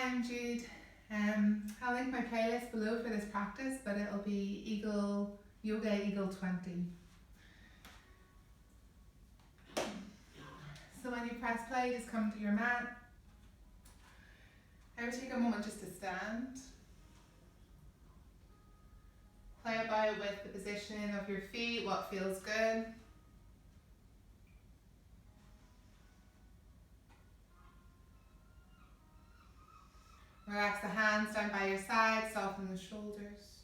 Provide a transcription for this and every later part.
I'm Jude. I'll link my playlist below for this practice, but it'll be Yoga Eagle 20. So when you press play, just come to your mat. I would take a moment just to stand. Play about with the position of your feet, what feels good. Relax the hands down by your side, soften the shoulders.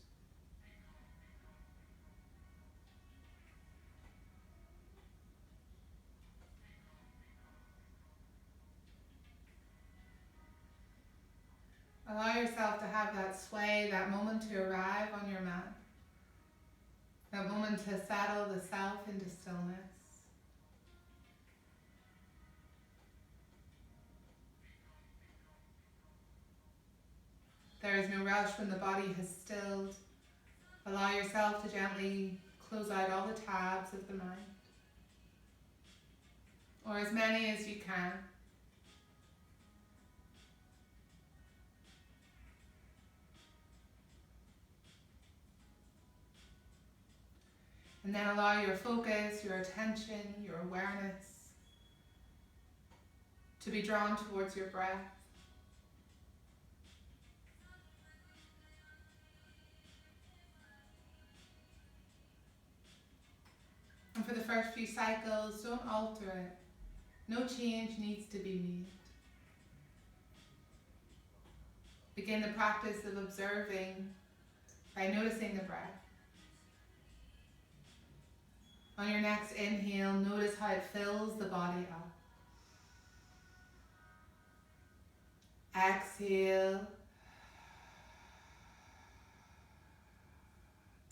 Allow yourself to have that sway, that moment to arrive on your mat. That moment to settle the self into stillness. There is no rush when the body has stilled. Allow yourself to gently close out all the tabs of the mind, or as many as you can. And then allow your focus, your attention, your awareness to be drawn towards your breath. And for the first few cycles, don't alter it. No change needs to be made. Begin the practice of observing by noticing the breath. On your next inhale, notice how it fills the body up. Exhale.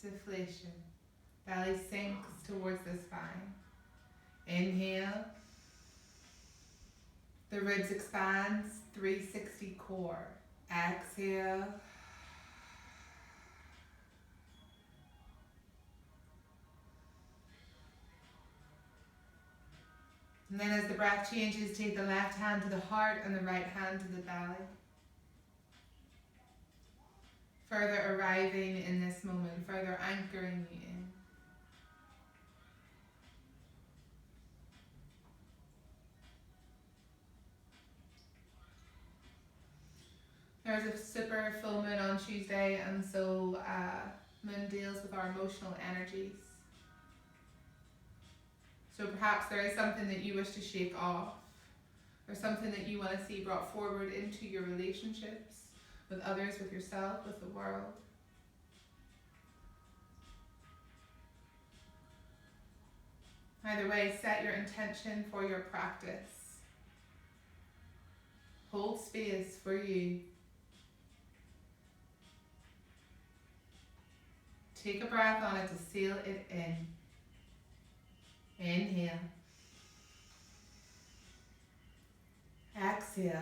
Deflation. Belly sinks towards the spine. Inhale. The ribs expands, 360 core. Exhale. And then as the breath changes, take the left hand to the heart and the right hand to the belly. Further arriving in this moment, further anchoring you in. There's a super full moon on Tuesday, and so moon deals with our emotional energies. So perhaps there is something that you wish to shake off, or something that you want to see brought forward into your relationships with others, with yourself, with the world. Either way, set your intention for your practice. Hold space for you. Take a breath on it to seal it in. Inhale. Exhale.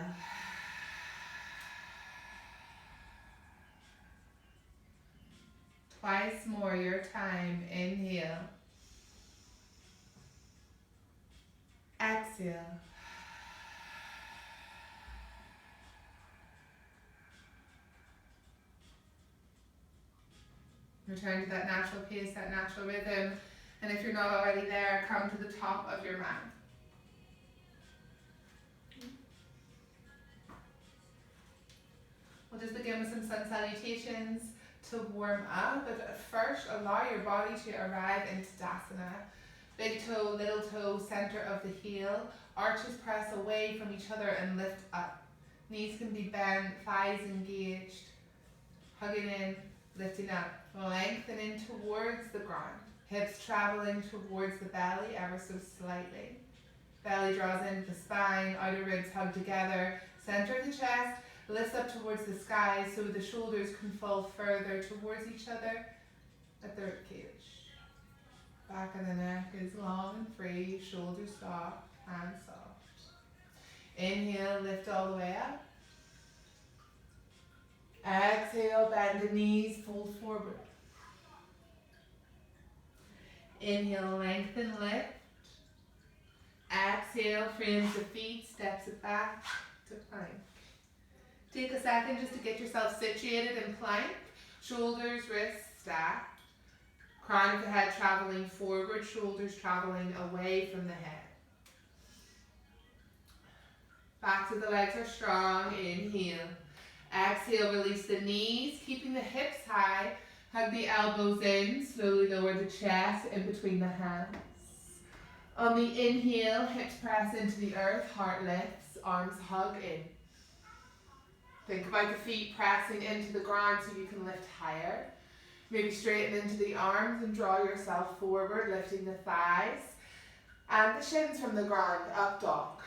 Twice more your time. Inhale. Exhale. Return to that natural pace, that natural rhythm. And if you're not already there, come to the top of your mat. We'll just begin with some sun salutations to warm up. But first, allow your body to arrive into Tadasana. Big toe, little toe, center of the heel. Arches press away from each other and lift up. Knees can be bent, thighs engaged. Hugging in, lifting up. Lengthening towards the ground. Hips traveling towards the belly ever so slightly. Belly draws into the spine, outer ribs hug together. Center of the chest lifts up towards the sky so the shoulders can fall further towards each other at the ribcage. Back of the neck is long and free, shoulders soft, hands soft. Inhale, lift all the way up. Exhale, bend the knees, fold forward. Inhale, lengthen, lift. Exhale, frames the feet, steps it back to plank. Take a second just to get yourself situated in plank. Shoulders, wrists stacked. Crown of the head traveling forward, shoulders traveling away from the head. Backs of the legs are strong. Inhale. Exhale, release the knees, keeping the hips high. Hug the elbows in. Slowly lower the chest in between the hands. On the inhale, hips press into the earth, heart lifts, arms hug in. Think about the feet pressing into the ground so you can lift higher. Maybe straighten into the arms and draw yourself forward, lifting the thighs and the shins from the ground, up dog.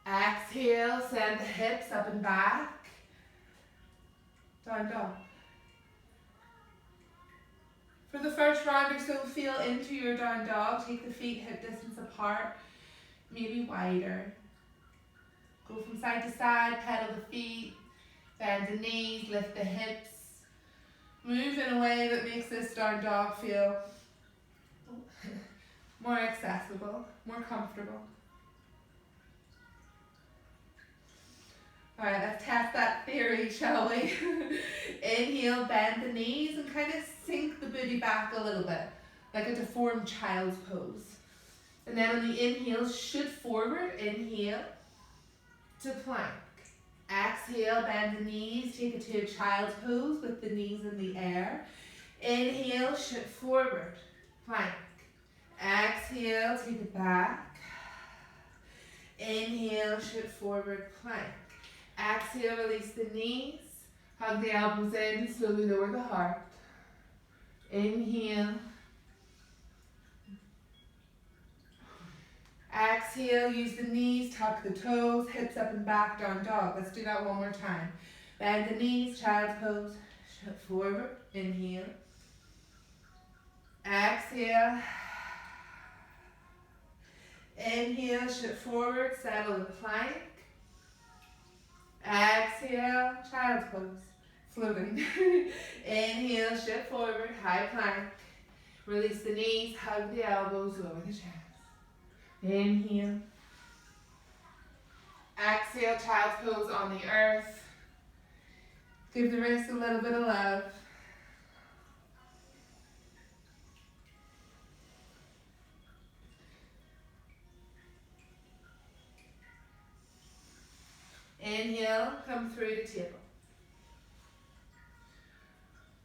Exhale, send the hips up and back. Down dog. For the first round or so, feel into your down dog. Take the feet hip distance apart, maybe wider. Go from side to side, pedal the feet, bend the knees, lift the hips. Move in a way that makes this down dog feel more accessible, more comfortable. Alright, let's test that theory, shall we? Inhale, bend the knees and kind of sink the booty back a little bit, like a deformed child's pose. And then on the inhale, shoot forward, inhale to plank. Exhale, bend the knees, take it to a child's pose with the knees in the air. Inhale, shoot forward, plank. Exhale, take it back. Inhale, shoot forward, plank. Exhale, release the knees, hug the elbows in, slowly lower the heart. Inhale. Exhale, use the knees, tuck the toes, hips up and back, down dog. Let's do that one more time. Bend the knees, child's pose, shoot forward, inhale. Exhale. Inhale, shoot forward, settle in plank. Exhale, child's pose, floating. Inhale, shift forward, high plank. Release the knees, hug the elbows, lower the chest. Inhale. Exhale, child's pose on the earth. Give the wrist a little bit of love. Inhale, come through to table.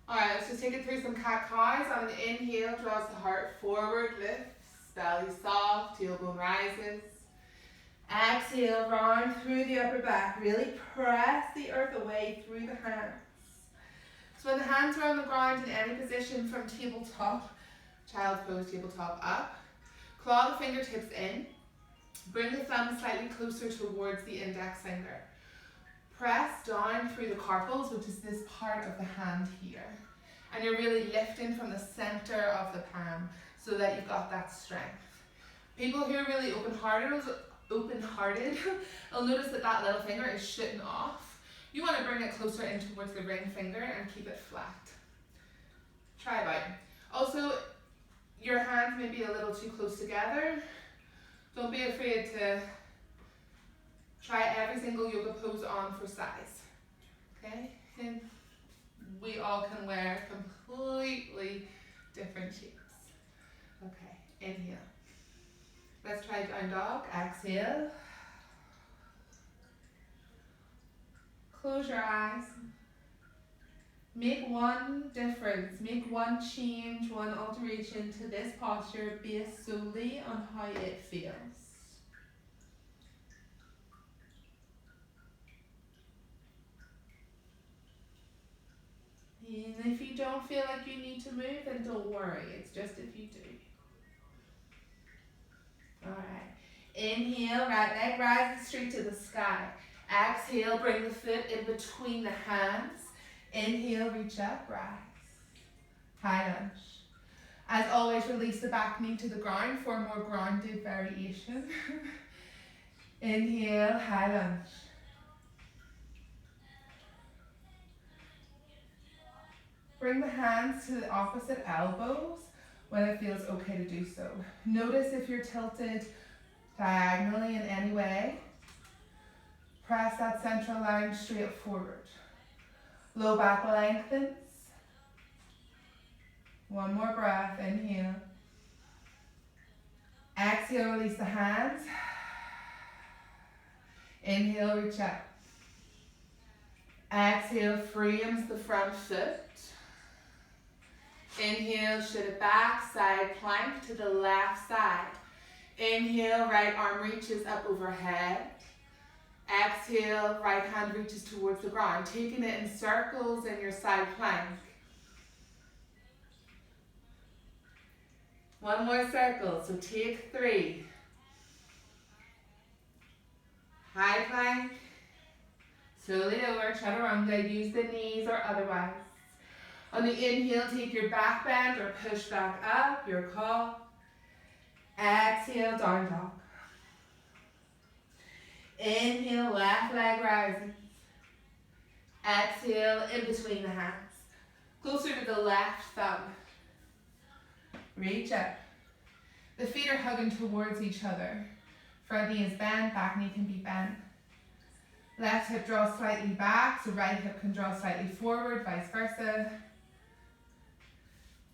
Alright, let's just take it through some cat-cows. On an inhale, draws the heart forward, lifts, belly soft, tailbone rises. Exhale, round through the upper back. Really press the earth away through the hands. So when the hands are on the ground in any position from tabletop, child's pose, tabletop up, claw the fingertips in. Bring the thumb slightly closer towards the index finger. Press down through the carpals, which is this part of the hand here. And you're really lifting from the center of the palm so that you've got that strength. People who are really open-hearted will notice that that little finger is shooting off. You want to bring it closer in towards the ring finger and keep it flat. Try it out. Also, your hands may be a little too close together. Don't be afraid to try every single yoga pose on for size. Okay? And we all can wear completely different shapes. Okay, inhale. Let's try down dog. Exhale. Close your eyes. Make one difference, make one change, one alteration to this posture based solely on how it feels. And if you don't feel like you need to move, then don't worry. It's just if you do. Alright. Inhale, right leg rises straight to the sky. Exhale, bring the foot in between the hands. Inhale, reach up, rise. High lunge. As always, release the back knee to the ground for a more grounded variation. Inhale, high lunge. Bring the hands to the opposite elbows when it feels okay to do so. Notice if you're tilted diagonally in any way. Press that central line straight forward. Low back lengthens. One more breath, inhale. Exhale, release the hands. Inhale, reach up. Exhale, frames the front foot. Inhale, shift it back, side plank to the left side. Inhale, right arm reaches up overhead. Exhale, right hand reaches towards the ground, taking it in circles in your side plank. One more circle, so take 3. High plank, slowly lower, chaturanga, use the knees or otherwise. On the inhale, take your back bend or push back up, your call. Exhale, down dog. Inhale, left leg rises. Exhale, in between the hands. Closer to the left thumb. Reach up. The feet are hugging towards each other. Front knee is bent, back knee can be bent. Left hip draws slightly back, so right hip can draw slightly forward, vice versa.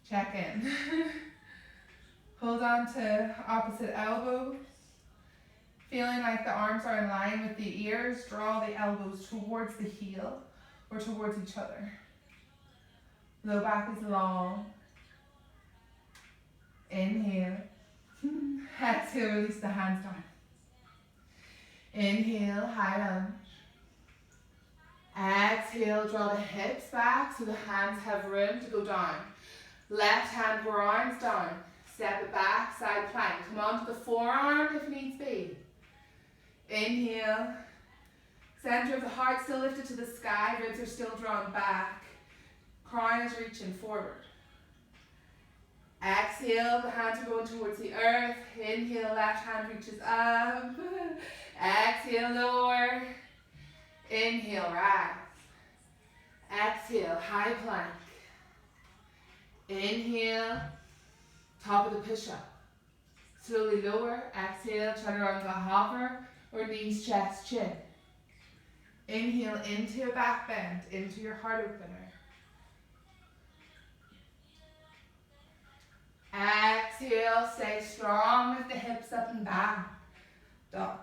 Check in. Hold on to opposite elbows. Feeling like the arms are in line with the ears, draw the elbows towards the heel or towards each other. Low back is long. Inhale. Exhale, release the hands down. Inhale, high lunge. Exhale, draw the hips back so the hands have room to go down. Left hand grounds down. Step it back, side plank. Come onto the forearm if needs be. Inhale. Center of the heart still lifted to the sky. Ribs are still drawn back. Crown is reaching forward. Exhale, the hands are going towards the earth. Inhale, left hand reaches up. Exhale, lower. Inhale, rise. Exhale, high plank. Inhale, top of the push-up. Slowly lower. Exhale, chaturanga hover or knees, chest, chin. Inhale into a back bend, into your heart opener. Exhale, stay strong with the hips up and back. Dog.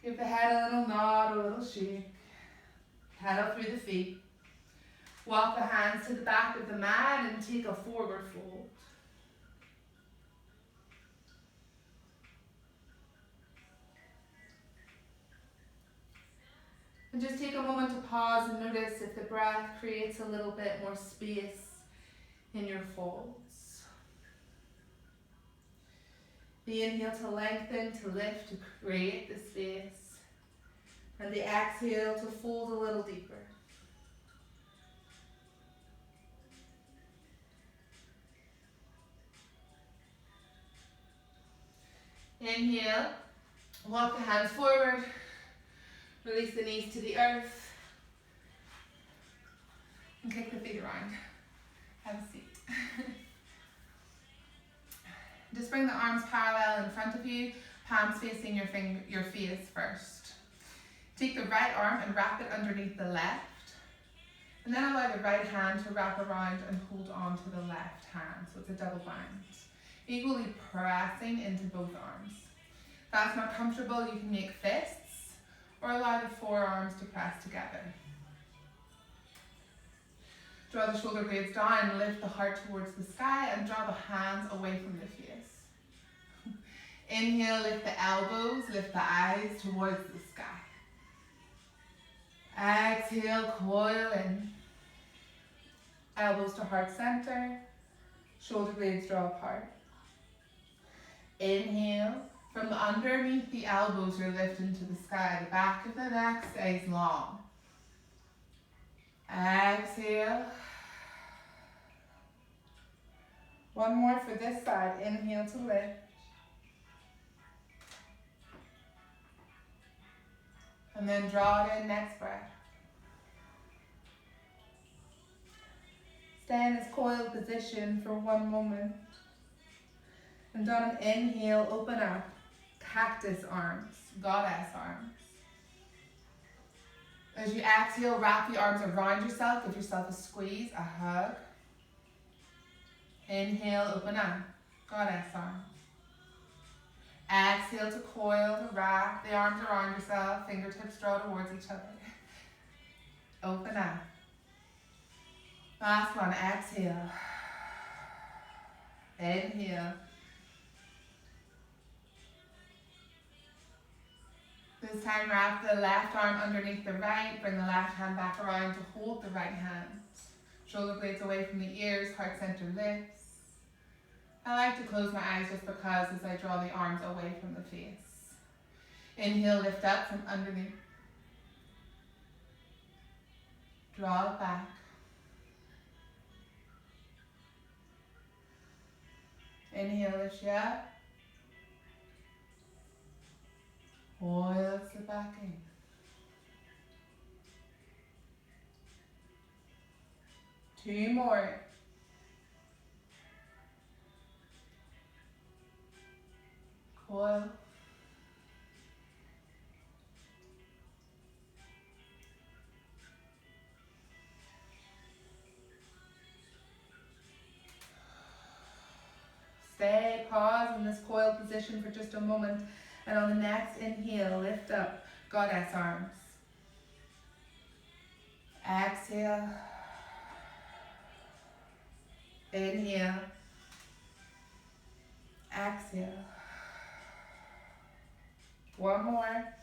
Give the head a little nod, a little shake. Pedal through the feet. Walk the hands to the back of the mat and take a forward fold. And just take a moment to pause and notice if the breath creates a little bit more space in your folds. The inhale to lengthen, to lift, to create the space. And the exhale to fold a little deeper. Inhale, walk the hands forward, release the knees to the earth, and kick the feet around. Have a seat. Just bring the arms parallel in front of you, palms facing your face first. Take the right arm and wrap it underneath the left, and then allow the right hand to wrap around and hold on to the left hand, so it's a double bind. Equally pressing into both arms. If that's not comfortable, you can make fists or allow the forearms to press together. Draw the shoulder blades down, lift the heart towards the sky and draw the hands away from the face. Inhale, lift the elbows, lift the eyes towards the sky. Exhale, coil in. Elbows to heart center, shoulder blades draw apart. Inhale, from underneath the elbows you're lifting to the sky. The back of the neck stays long. Exhale. One more for this side. Inhale to lift. And then draw it in, next breath. Stay in this coiled position for one moment. And on an inhale, open up. cactus arms, goddess arms. As you exhale, wrap the arms around yourself, give yourself a squeeze, a hug. Inhale, open up, goddess arms. Exhale to coil, to wrap the arms around yourself, fingertips draw towards each other. Open up. Last one, exhale. Inhale. This time wrap the left arm underneath the right, bring the left hand back around to hold the right hand. Shoulder blades away from the ears, heart center lifts. I like to close my eyes just because as I draw the arms away from the face. Inhale, lift up from underneath. Draw it back. Inhale, lift you up. Coil it back in. Two more. Coil. Stay, pause in this coiled position for just a moment. And on the next inhale, lift up, goddess arms. Exhale. Inhale. Exhale. One more.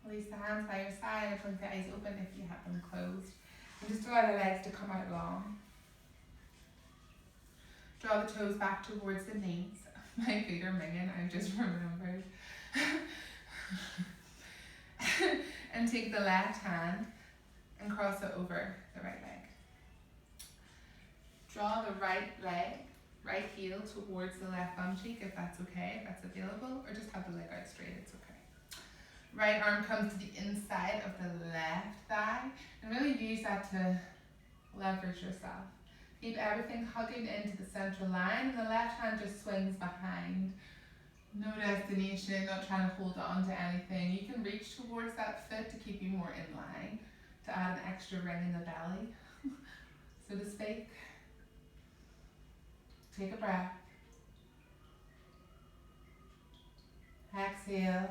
Release the hands by your side, blink the eyes open if you have them closed. And just allow the legs to come out long. Draw the toes back towards the knees. My feet are minging, I just remembered. And take the left hand and cross it over the right leg. Draw the right leg, right heel towards the left bum cheek if that's okay, if that's available, or just have the leg out straight, it's okay. Right arm comes to the inside of the left thigh and really use that to leverage yourself. Keep everything hugging into the central line and the left hand just swings behind. No destination, not trying to hold on to anything. You can reach towards that foot to keep you more in line, to add an extra ring in the belly, so to speak. Take a breath. Exhale.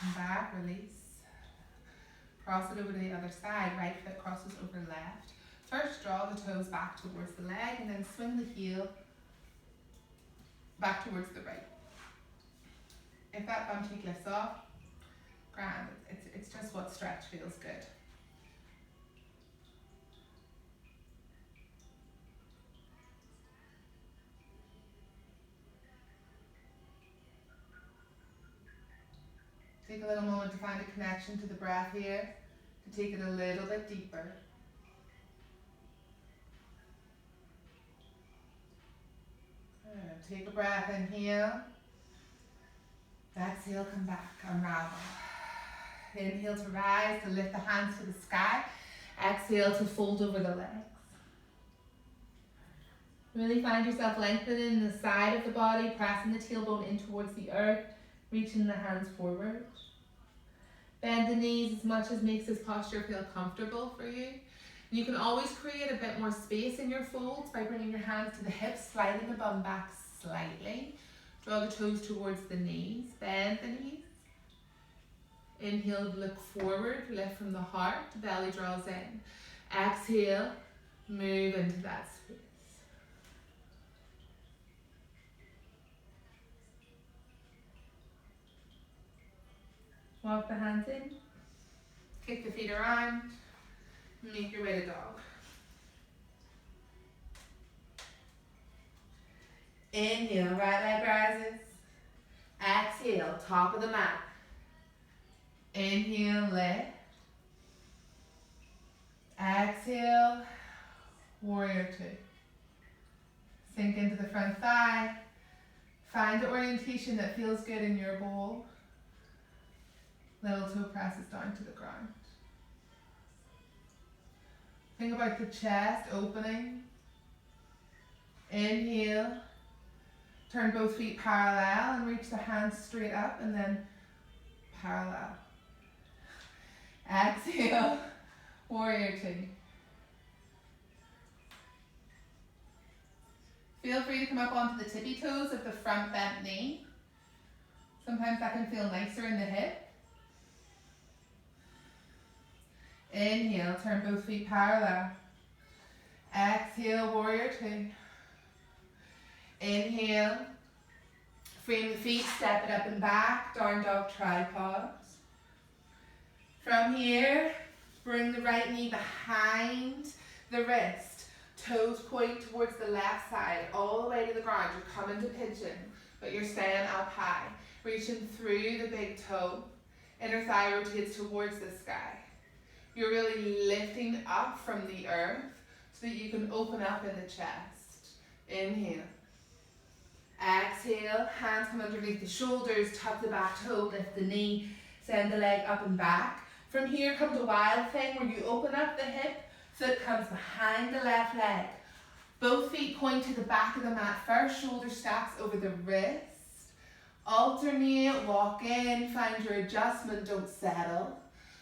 Come back, release. Cross it over to the other side. Right foot crosses over left. First, draw the toes back towards the leg and then swing the heel back towards the right. If that bum cheek lifts off, grand. It's just what stretch feels good. Take a little moment to find a connection to the breath here, to take it a little bit deeper. Take a breath, inhale. Exhale, come back, unravel. Inhale to rise, to lift the hands to the sky. Exhale to fold over the legs. Really find yourself lengthening the side of the body, pressing the tailbone in towards the earth, reaching the hands forward. Bend the knees as much as makes this posture feel comfortable for you. You can always create a bit more space in your folds by bringing your hands to the hips, sliding the bum back slightly. Draw the toes towards the knees, bend the knees. Inhale, look forward, lift from the heart, belly draws in. Exhale, move into that space. Walk the hands in, kick the feet around, make your way to dog. Inhale, right leg rises. Exhale, top of the mat. Inhale, lift. Exhale, warrior two. Sink into the front thigh. Find the orientation that feels good in your bowl. Little toe presses down to the ground. Think about the chest opening. Inhale. Turn both feet parallel and reach the hands straight up and then parallel. Exhale. Warrior two. Feel free to come up onto the tippy toes of the front bent knee. Sometimes that can feel nicer in the hip. Inhale, turn both feet parallel. Exhale, warrior two. Inhale, frame the feet, step it up and back, down dog tripod. From here, bring the right knee behind the wrist. Toes point towards the left side, all the way to the ground. You're coming to pigeon, but you're staying up high. Reaching through the big toe. Inner thigh rotates towards the sky. You're really lifting up from the earth so that you can open up in the chest. Inhale. Exhale, hands come underneath the shoulders, tuck the back toe, lift the knee, send the leg up and back. From here comes a wild thing where you open up the hip, foot comes behind the left leg. Both feet point to the back of the mat first, shoulder stacks over the wrist. Alternate, walk in, find your adjustment, don't settle.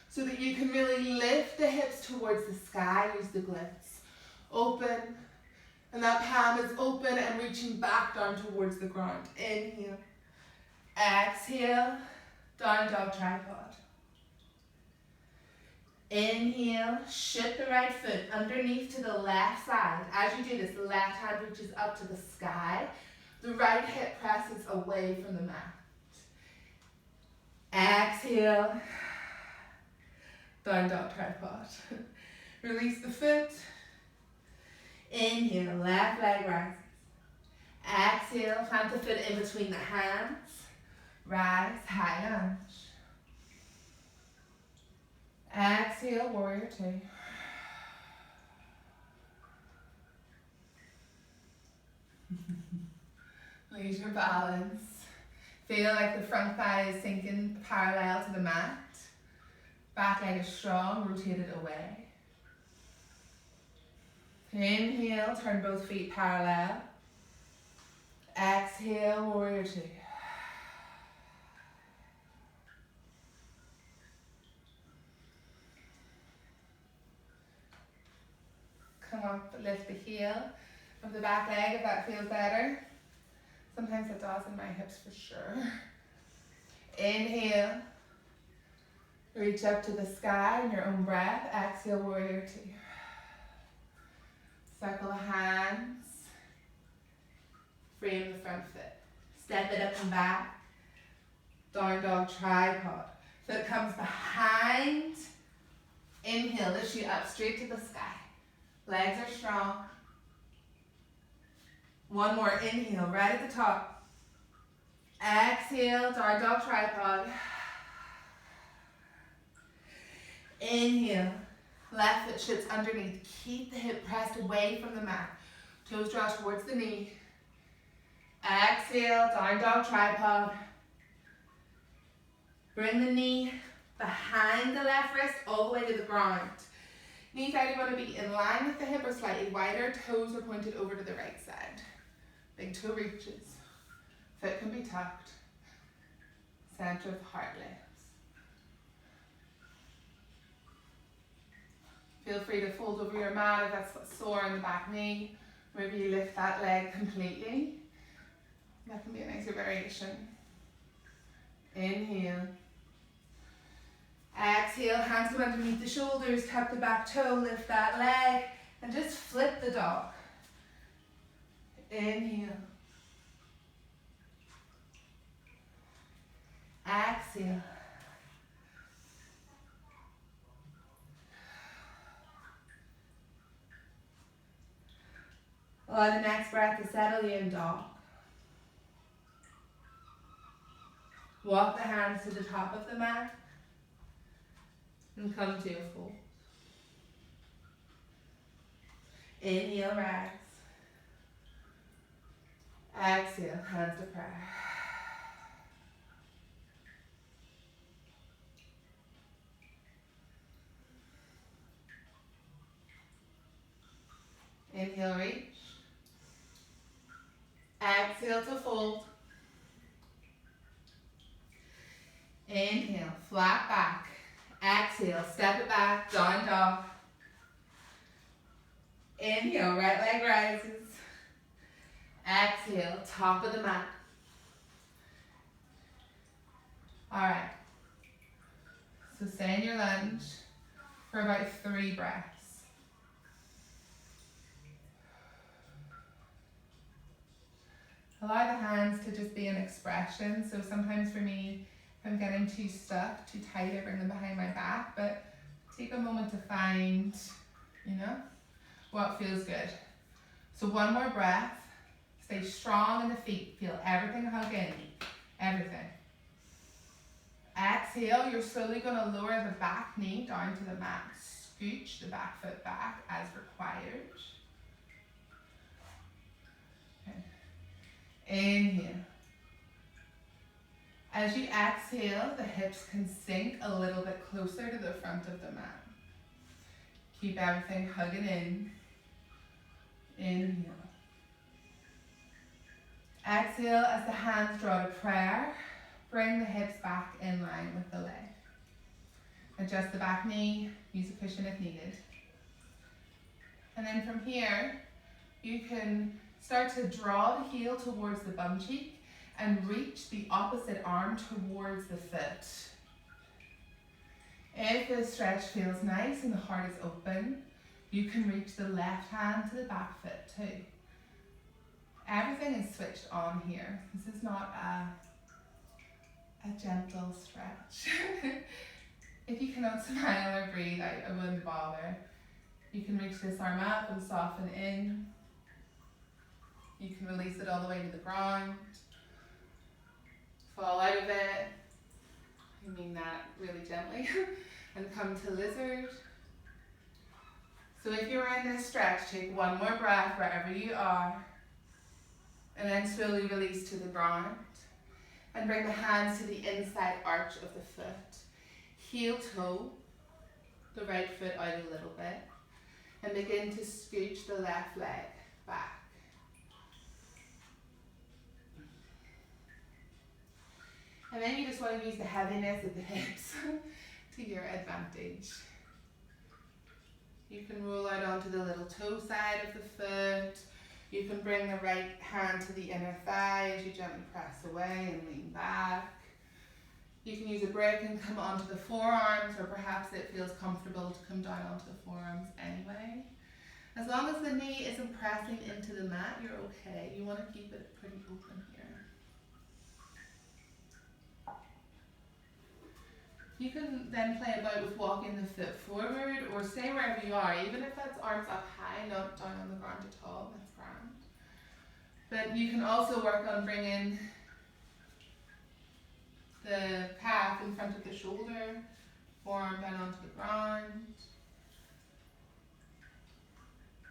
So that you can really lift the hips towards the sky, use the glutes. Open, and that palm is open and reaching back down towards the ground. Inhale, exhale, down dog tripod. Inhale, shift the right foot underneath to the left side. As you do this, the left hand reaches up to the sky. The right hip presses away from the mat. Exhale, down dog tripod. Release the foot. Inhale, left leg rises. Exhale, plant the foot in between the hands. Rise, high lunge. Exhale, warrior two. Lose your balance. Feel like the front thigh is sinking parallel to the mat. Back leg is strong, rotated away. Inhale, turn both feet parallel. Exhale, warrior two. Come up, lift the heel of the back leg if that feels better. Sometimes it does in my hips for sure. Inhale. Reach up to the sky in your own breath. Exhale, warrior two. Circle the hands. Frame the front foot. Step it up and back. Down dog tripod. Foot comes behind. Inhale, lift you up straight to the sky. Legs are strong. One more, inhale, right at the top. Exhale, down dog tripod. Inhale, left foot shoots underneath. Keep the hip pressed away from the mat. Toes draw towards the knee. Exhale, down dog tripod. Bring the knee behind the left wrist all the way to the ground. Knees either want to be in line with the hip or slightly wider. Toes are pointed over to the right side. Big toe reaches. Foot can be tucked. Center of heart lifts. Feel free to fold over your mat if that's sore in the back knee. Maybe you lift that leg completely. That can be a nicer variation. Inhale. Exhale, hands come underneath the shoulders, tuck the back toe, lift that leg, and just flip the dog. Inhale. Exhale. Allow the next breath to settle you in dog. Walk the hands to the top of the mat and come to a fold. Inhale, rise. Exhale, hands to prayer. Inhale, reach. Exhale to fold. Inhale, flat back. Exhale, step it back, down dog. Inhale, right leg rises. Exhale, top of the mat. Alright. So stay in your lunge for about 3 breaths. Allow the hands to just be an expression. So sometimes for me, if I'm getting too stuck, too tight, I bring them behind my back. But take a moment to find, what feels good. So one more breath. Stay strong in the feet. Feel everything hug in. Everything. Exhale, you're slowly going to lower the back knee down to the mat. Scooch the back foot back as required. Okay. Inhale. As you exhale, the hips can sink a little bit closer to the front of the mat. Keep everything hugging in. Inhale. Exhale as the hands draw to prayer. Bring the hips back in line with the leg. Adjust the back knee, use a cushion if needed. And then from here, you can start to draw the heel towards the bum cheek and reach the opposite arm towards the foot. If the stretch feels nice and the heart is open, you can reach the left hand to the back foot too. Everything is switched on here. This is not a gentle stretch. If you cannot smile or breathe, I wouldn't bother. You can reach this arm up and soften in. You can release it all the way to the ground. Fall out of it. I mean that really gently. And come to lizard. So if you're in this stretch, take one more breath wherever you are. And then slowly release to the ground. And bring the hands to the inside arch of the foot. Heel toe the right foot out a little bit. And begin to scooch the left leg back. And then you just want to use the heaviness of the hips to your advantage. You can roll out onto the little toe side of the foot. You can bring the right hand to the inner thigh as you gently press away and lean back. You can use a break and come onto the forearms, or perhaps it feels comfortable to come down onto the forearms anyway. As long as the knee isn't pressing into the mat, you're okay. You want to keep it pretty open here. You can then play about with walking the foot forward or stay wherever you are, even if that's arms up high, not down on the ground at all, that's grand. But you can also work on bringing the calf in front of the shoulder, forearm down onto the ground.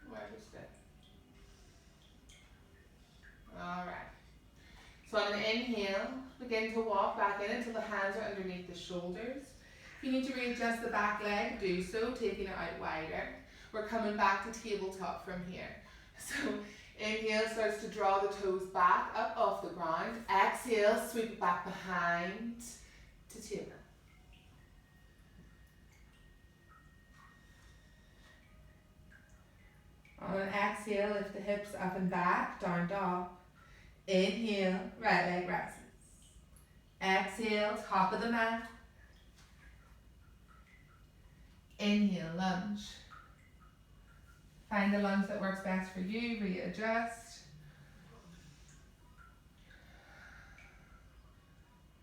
Wherever step. Alright. So on an inhale, begin to walk back in until the hands are underneath the shoulders. If you need to readjust the back leg, do so, taking it out wider. We're coming back to tabletop from here. So inhale starts to draw the toes back up off the ground. Exhale, sweep it back behind to table. On an exhale, lift the hips up and back, down dog. Inhale, right leg rises. Exhale, top of the mat. Inhale, lunge. Find the lunge that works best for you, readjust.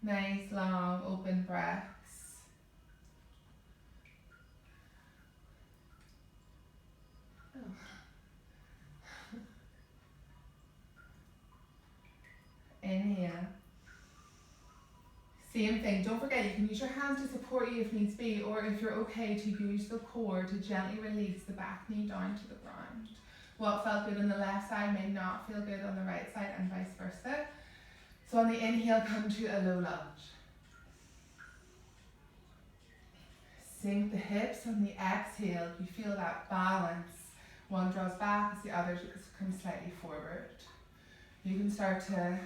Nice, long, open breaths. Inhale. Same thing, don't forget you can use your hands to support you if needs be, or if you're okay to use the core to gently release the back knee down to the ground. What felt good on the left side may not feel good on the right side and vice versa. So on the inhale, come to a low lunge. Sink the hips. On the exhale, you feel that balance One draws back as the other comes slightly forward. You can start to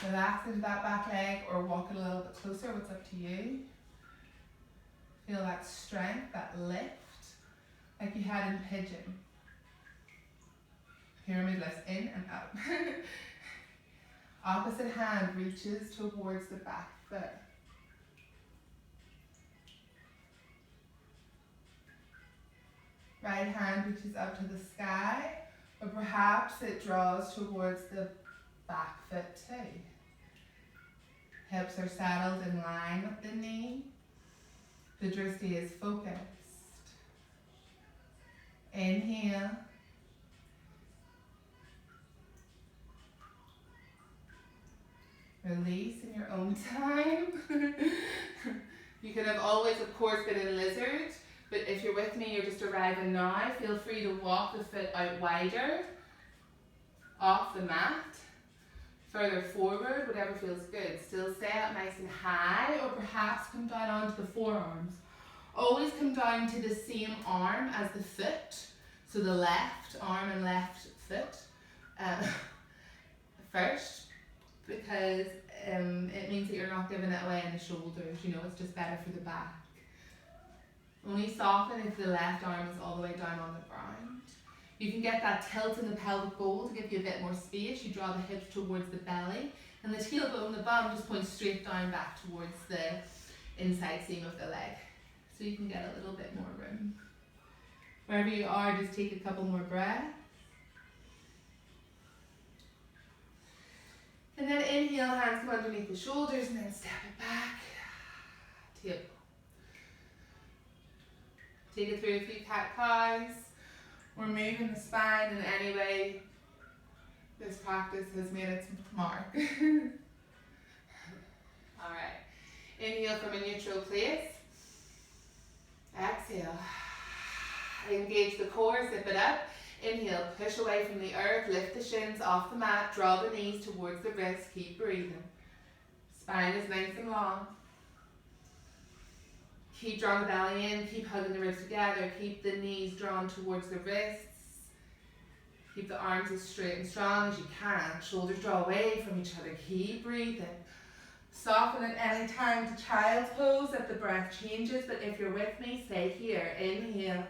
relax into that back leg or walk it a little bit closer, what's up to you. Feel that strength, that lift, like you had in pigeon. Pyramid lifts in and up. Opposite hand reaches towards the back foot. Right hand reaches up to the sky, or perhaps it draws towards the back foot too. Hips are settled in line with the knee. The drishti is focused. Inhale. Release in your own time. You could have always, of course, been in lizard, but if you're with me, you're just arriving now. Feel free to walk the foot out wider, off the mat, further forward, whatever feels good. Still stay up nice and high, or perhaps come down onto the forearms. Always come down to the same arm as the foot, so the left arm and left foot first, because it means that you're not giving it away in the shoulders, you know, it's just better for the back. Only soften if the left arm is all the way down on the ground. You can get that tilt in the pelvic bowl to give you a bit more space. You draw the hips towards the belly, and the tailbone, the bum, just points straight down back towards the inside seam of the leg. So you can get a little bit more room. Wherever you are, just take a couple more breaths. And then inhale, hands come underneath the shoulders, and then step it back. Table. Take it through a few cat-cows. We're moving the spine in any way this practice has made its mark. Alright. Inhale from a neutral place. Exhale. Engage the core, zip it up. Inhale, push away from the earth, lift the shins off the mat, draw the knees towards the wrists, keep breathing. Spine is nice and long. Keep drawing the belly in, keep hugging the ribs together, keep the knees drawn towards the wrists. Keep the arms as straight and strong as you can. Shoulders draw away from each other, keep breathing. Soften at any time to child's pose if the breath changes, but if you're with me, stay here. Inhale.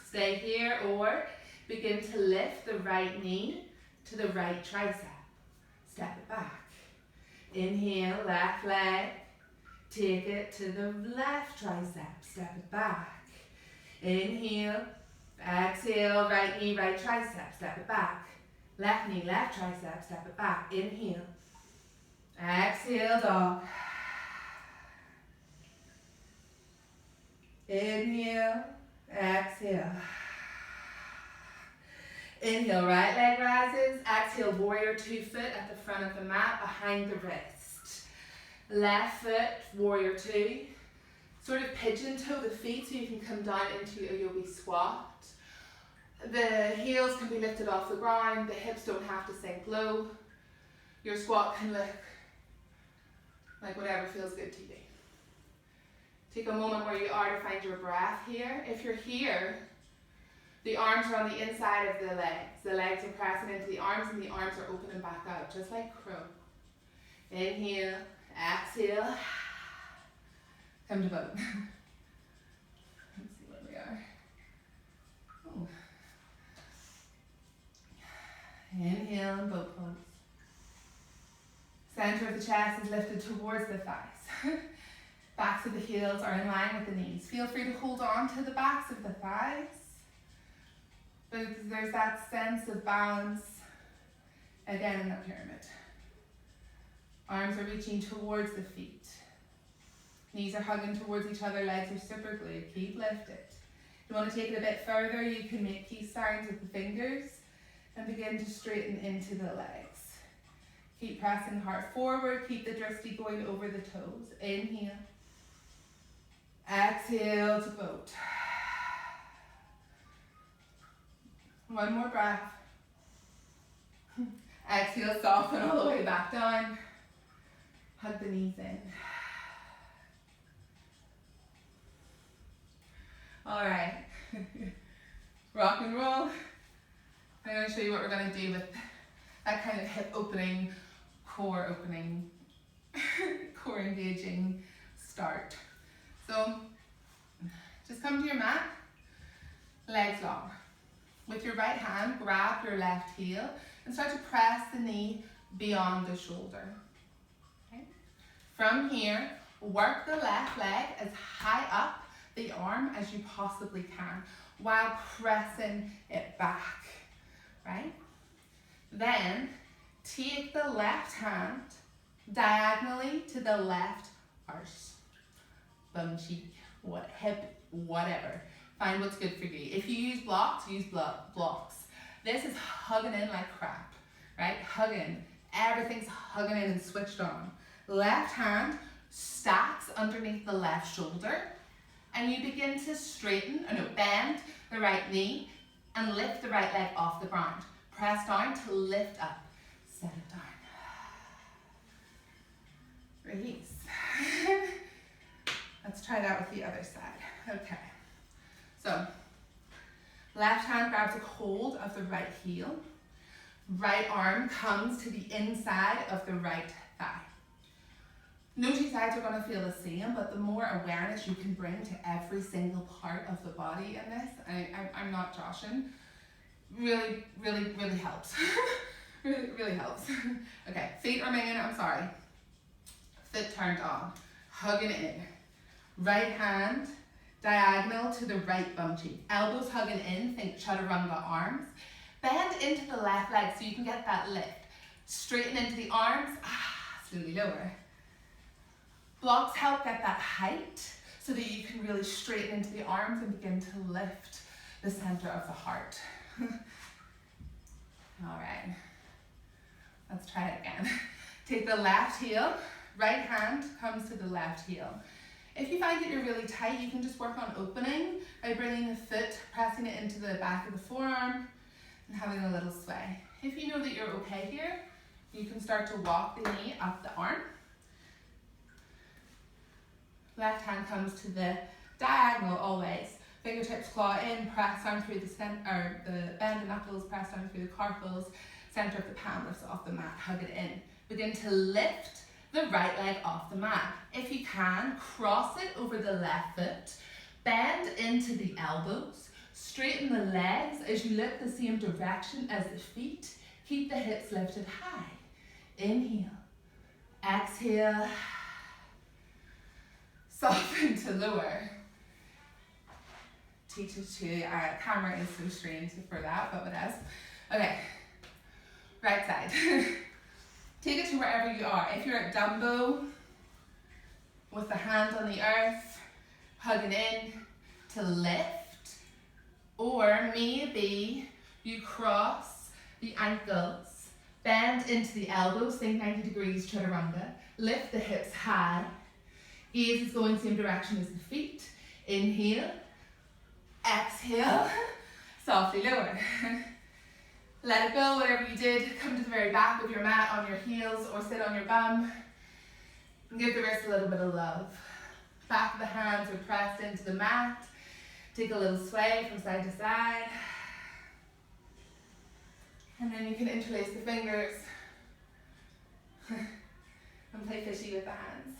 Stay here, or begin to lift the right knee to the right tricep. Step it back. Inhale, left leg. Take it to the left tricep. Step it back. Inhale. Exhale, right knee, right tricep. Step it back. Left knee, left tricep. Step it back. Inhale. Exhale, dog. Inhale. Exhale. Inhale, right leg rises. Exhale, warrior 2 foot at the front of the mat behind the wrist. Left foot, warrior 2. Sort of pigeon toe the feet so you can come down into a yogi squat. The heels can be lifted off the ground. The hips don't have to sink low. Your squat can look like whatever feels good to you. Take a moment where you are to find your breath here. If you're here, the arms are on the inside of the legs. The legs are pressing into the arms and the arms are opening back out, just like crow. Inhale, exhale. Come to boat. Let's see where we are. Oh. Inhale and boat pose. Center of the chest is lifted towards the thighs. Backs of the heels are in line with the knees. Feel free to hold on to the backs of the thighs. But there's that sense of balance again in that pyramid. Arms are reaching towards the feet. Knees are hugging towards each other, legs are super glued. Keep lifted. If you want to take it a bit further, you can make peace signs with the fingers and begin to straighten into the legs. Keep pressing the heart forward. Keep the drishti going over the toes. Inhale. Exhale to boat. One more breath. Exhale, soften all the way back down. Hug the knees in. All right. Rock and roll. I'm going to show you what we're going to do with that kind of hip opening, core opening, core engaging start. So just come to your mat, legs long. With your right hand, grab your left heel and start to press the knee beyond the shoulder. Okay. From here, work the left leg as high up the arm as you possibly can while pressing it back, right? Then take the left hand diagonally to the left arse, bum cheek, hip, whatever. Find what's good for you. If you use blocks, use blocks. This is hugging in like crap, right? Hugging. Everything's hugging in and switched on. Left hand stacks underneath the left shoulder, and you begin to bend the right knee and lift the right leg off the ground. Press down to lift up. Set it down. Release. Let's try that with the other side. Okay. So, left hand grabs a hold of the right heel. Right arm comes to the inside of the right thigh. No two sides are going to feel the same, but the more awareness you can bring to every single part of the body in this, I'm not joshing, really, really, really helps. really helps. Okay, feet are moving, I'm sorry. Foot turned on, hugging in. Right hand diagonal to the right bum cheek. Elbows hugging in, think chaturanga arms. Bend into the left leg so you can get that lift. Straighten into the arms, slowly lower. Blocks help get that height so that you can really straighten into the arms and begin to lift the center of the heart. All right, let's try it again. Take the left heel, right hand comes to the left heel. If you find that you're really tight, you can just work on opening by bringing the foot, pressing it into the back of the forearm and having a little sway. If you know that you're okay here, you can start to walk the knee up the arm. Left hand comes to the diagonal always. Fingertips claw in, press down through the bend the knuckles, press down through the carpals, center of the palm lifts off the mat, hug it in. Begin to lift the right leg off the mat. If you can, cross it over the left foot, bend into the elbows, straighten the legs as you look the same direction as the feet. Keep the hips lifted high. Inhale, exhale, soften to lower. Teacher to camera is so strange for that, but what else? Okay, right side. Take it to wherever you are. If you're at Dumbo, with the hand on the earth, hugging in to lift, or maybe you cross the ankles, bend into the elbows, think 90 degrees chaturanga, lift the hips high, gaze is going same direction as the feet. Inhale, exhale, softly lower. Let it go, whatever you did. Come to the very back of your mat on your heels or sit on your bum. And give the wrist a little bit of love. Back of the hands are pressed into the mat. Take a little sway from side to side. And then you can interlace the fingers and play fishy with the hands.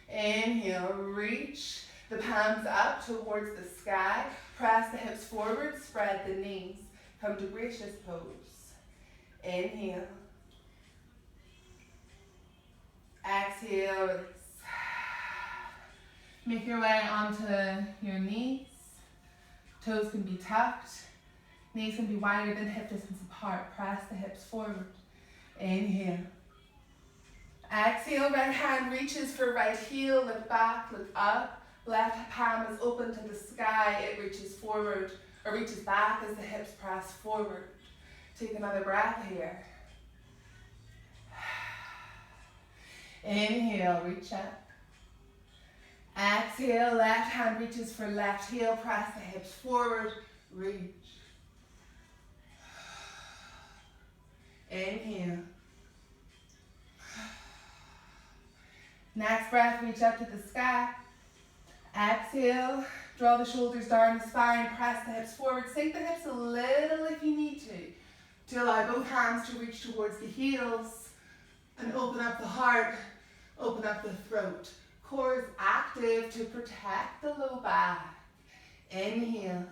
Inhale, reach the palms up towards the sky. Press the hips forward, spread the knees. Come to gracious pose. Inhale. Exhale, release. Make your way onto your knees. Toes can be tucked. Knees can be wider than hip distance apart. Press the hips forward. Inhale. Exhale, right hand reaches for right heel. Look back, look up. Left palm is open to the sky. It reaches forward, or reaches back as the hips press forward. Take another breath here. Inhale, reach up. Exhale, left hand reaches for left heel. Press the hips forward, reach. Inhale. Next breath, reach up to the sky. Exhale, draw the shoulders down the spine, press the hips forward, sink the hips a little if you need to allow both hands to reach towards the heels and open up the heart, open up the throat. Core is active to protect the low back. Inhale.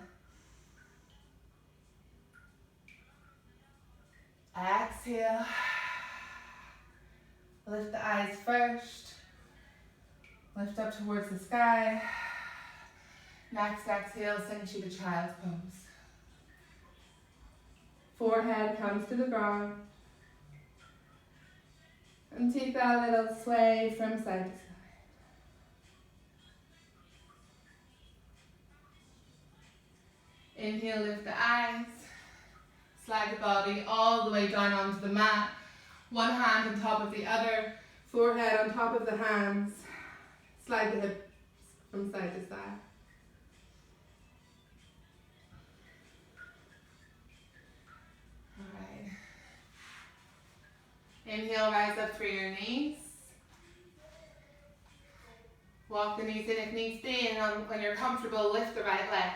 Exhale. Lift the eyes first. Lift up towards the sky. Next exhale, sink to the child's pose. Forehead comes to the ground. And take that little sway from side to side. Inhale, lift the eyes. Slide the body all the way down onto the mat. One hand on top of the other. Forehead on top of the hands. Slide the hips from side to side. Alright. Inhale, rise up through your knees. Walk the knees in if needs be, and when you're comfortable, lift the right leg.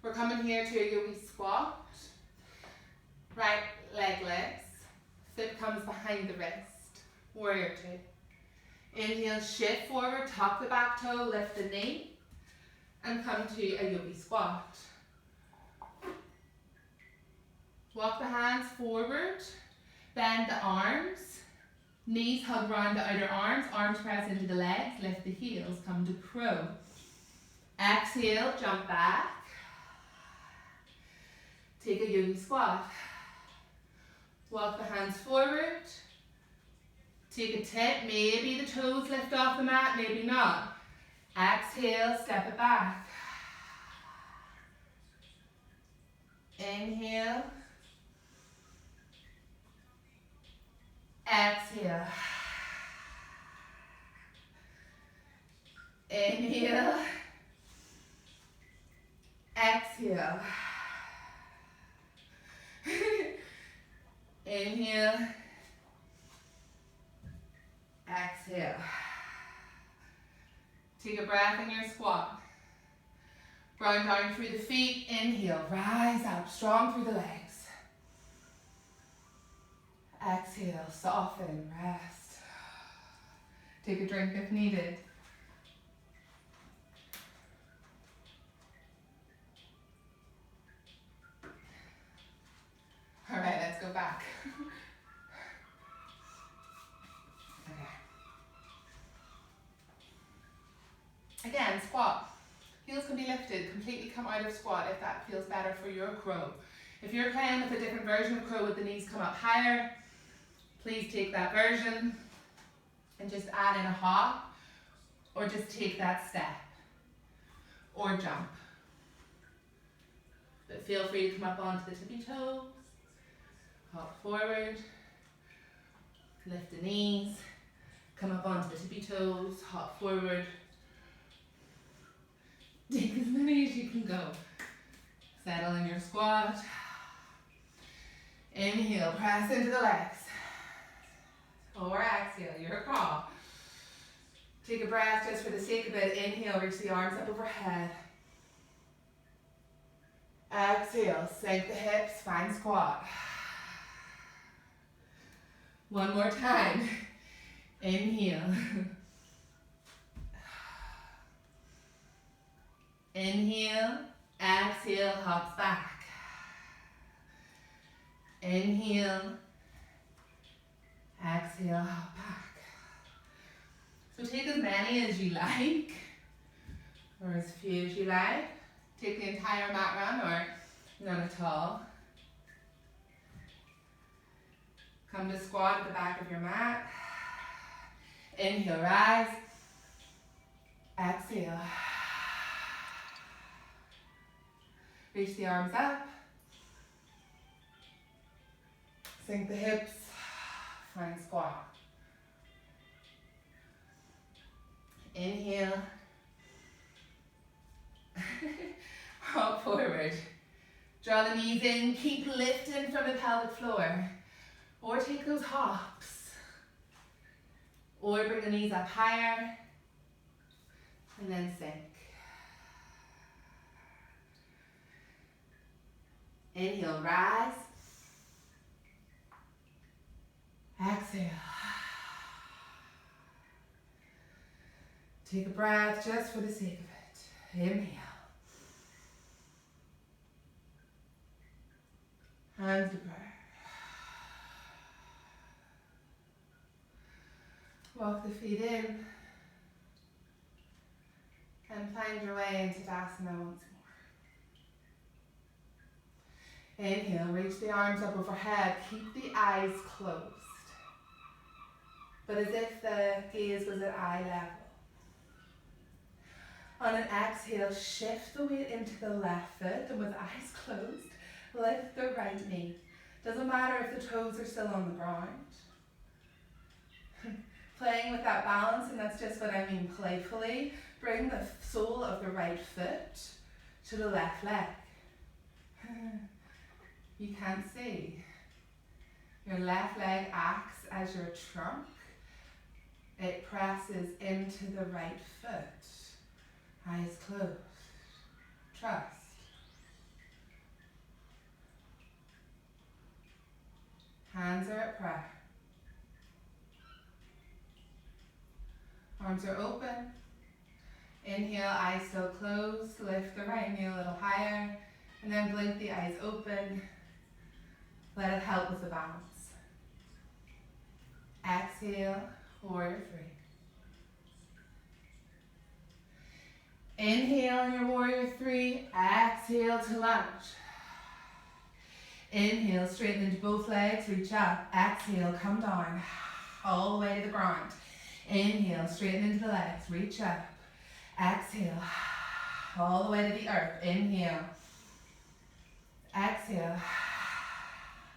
We're coming here to a yogi squat. Right leg lifts. Foot comes behind the wrist. Warrior two. Inhale, shift forward, tuck the back toe, lift the knee, and come to a yogi squat. Walk the hands forward, bend the arms, knees hug round the outer arms press into the legs, lift the heels, come to crow. Exhale, jump back. Take a yogi squat. Walk the hands forward. Take a tip, maybe the toes lift off the mat, maybe not. Exhale, step it back. Inhale. Exhale. Inhale. Exhale. Inhale. Exhale. Take a breath in your squat. Ground down through the feet. Inhale. Rise up. Strong through the legs. Exhale. Soften. Rest. Take a drink if needed. All right, let's go back. Okay. Again, squat. Heels can be lifted, completely come out of squat if that feels better for your crow. If you're playing with a different version of crow with the knees come up higher, please take that version and just add in a hop, or just take that step, or jump. But feel free to come up onto the tippy toes. Hop forward, lift the knees, come up onto the tippy toes, hop forward. Take as many as you can go. Settle in your squat. Inhale, press into the legs. Or exhale, your crawl. Take a breath just for the sake of it. Inhale, reach the arms up overhead. Exhale, sink the hips, find squat. One more time. Inhale. Inhale, exhale, hops back. Inhale, exhale, hop back. So take as many as you like, or as few as you like. Take the entire mat run, or none at all. Come to squat at the back of your mat. Inhale, rise. Exhale. Reach the arms up. Sink the hips. Find squat. Inhale. Hop forward. Draw the knees in. Keep lifting from the pelvic floor. Or take those hops. Or bring the knees up higher. And then sink. Inhale, rise. Exhale. Take a breath just for the sake of it. Inhale. Hands to prayer. Walk the feet in and find your way into Dasana once more. Inhale, reach the arms up overhead. Keep the eyes closed, but as if the gaze was at eye level. On an exhale, shift the weight into the left foot, and with eyes closed, lift the right knee. Doesn't matter if the toes are still on the ground. Playing with that balance, and that's just what I mean playfully. Bring the sole of the right foot to the left leg. You can't see. Your left leg acts as your trunk. It presses into the right foot. Eyes closed. Trust. Hands are at prayer. Arms are open. Inhale, eyes still closed. Lift the right knee a little higher. And then blink the eyes open. Let it help with the balance. Exhale, warrior three. Inhale in your warrior three. Exhale to lunge. Inhale, straighten into both legs, reach up. Exhale, come down. All the way to the ground. Inhale, straighten into the legs, reach up. Exhale, all the way to the earth. Inhale. Exhale.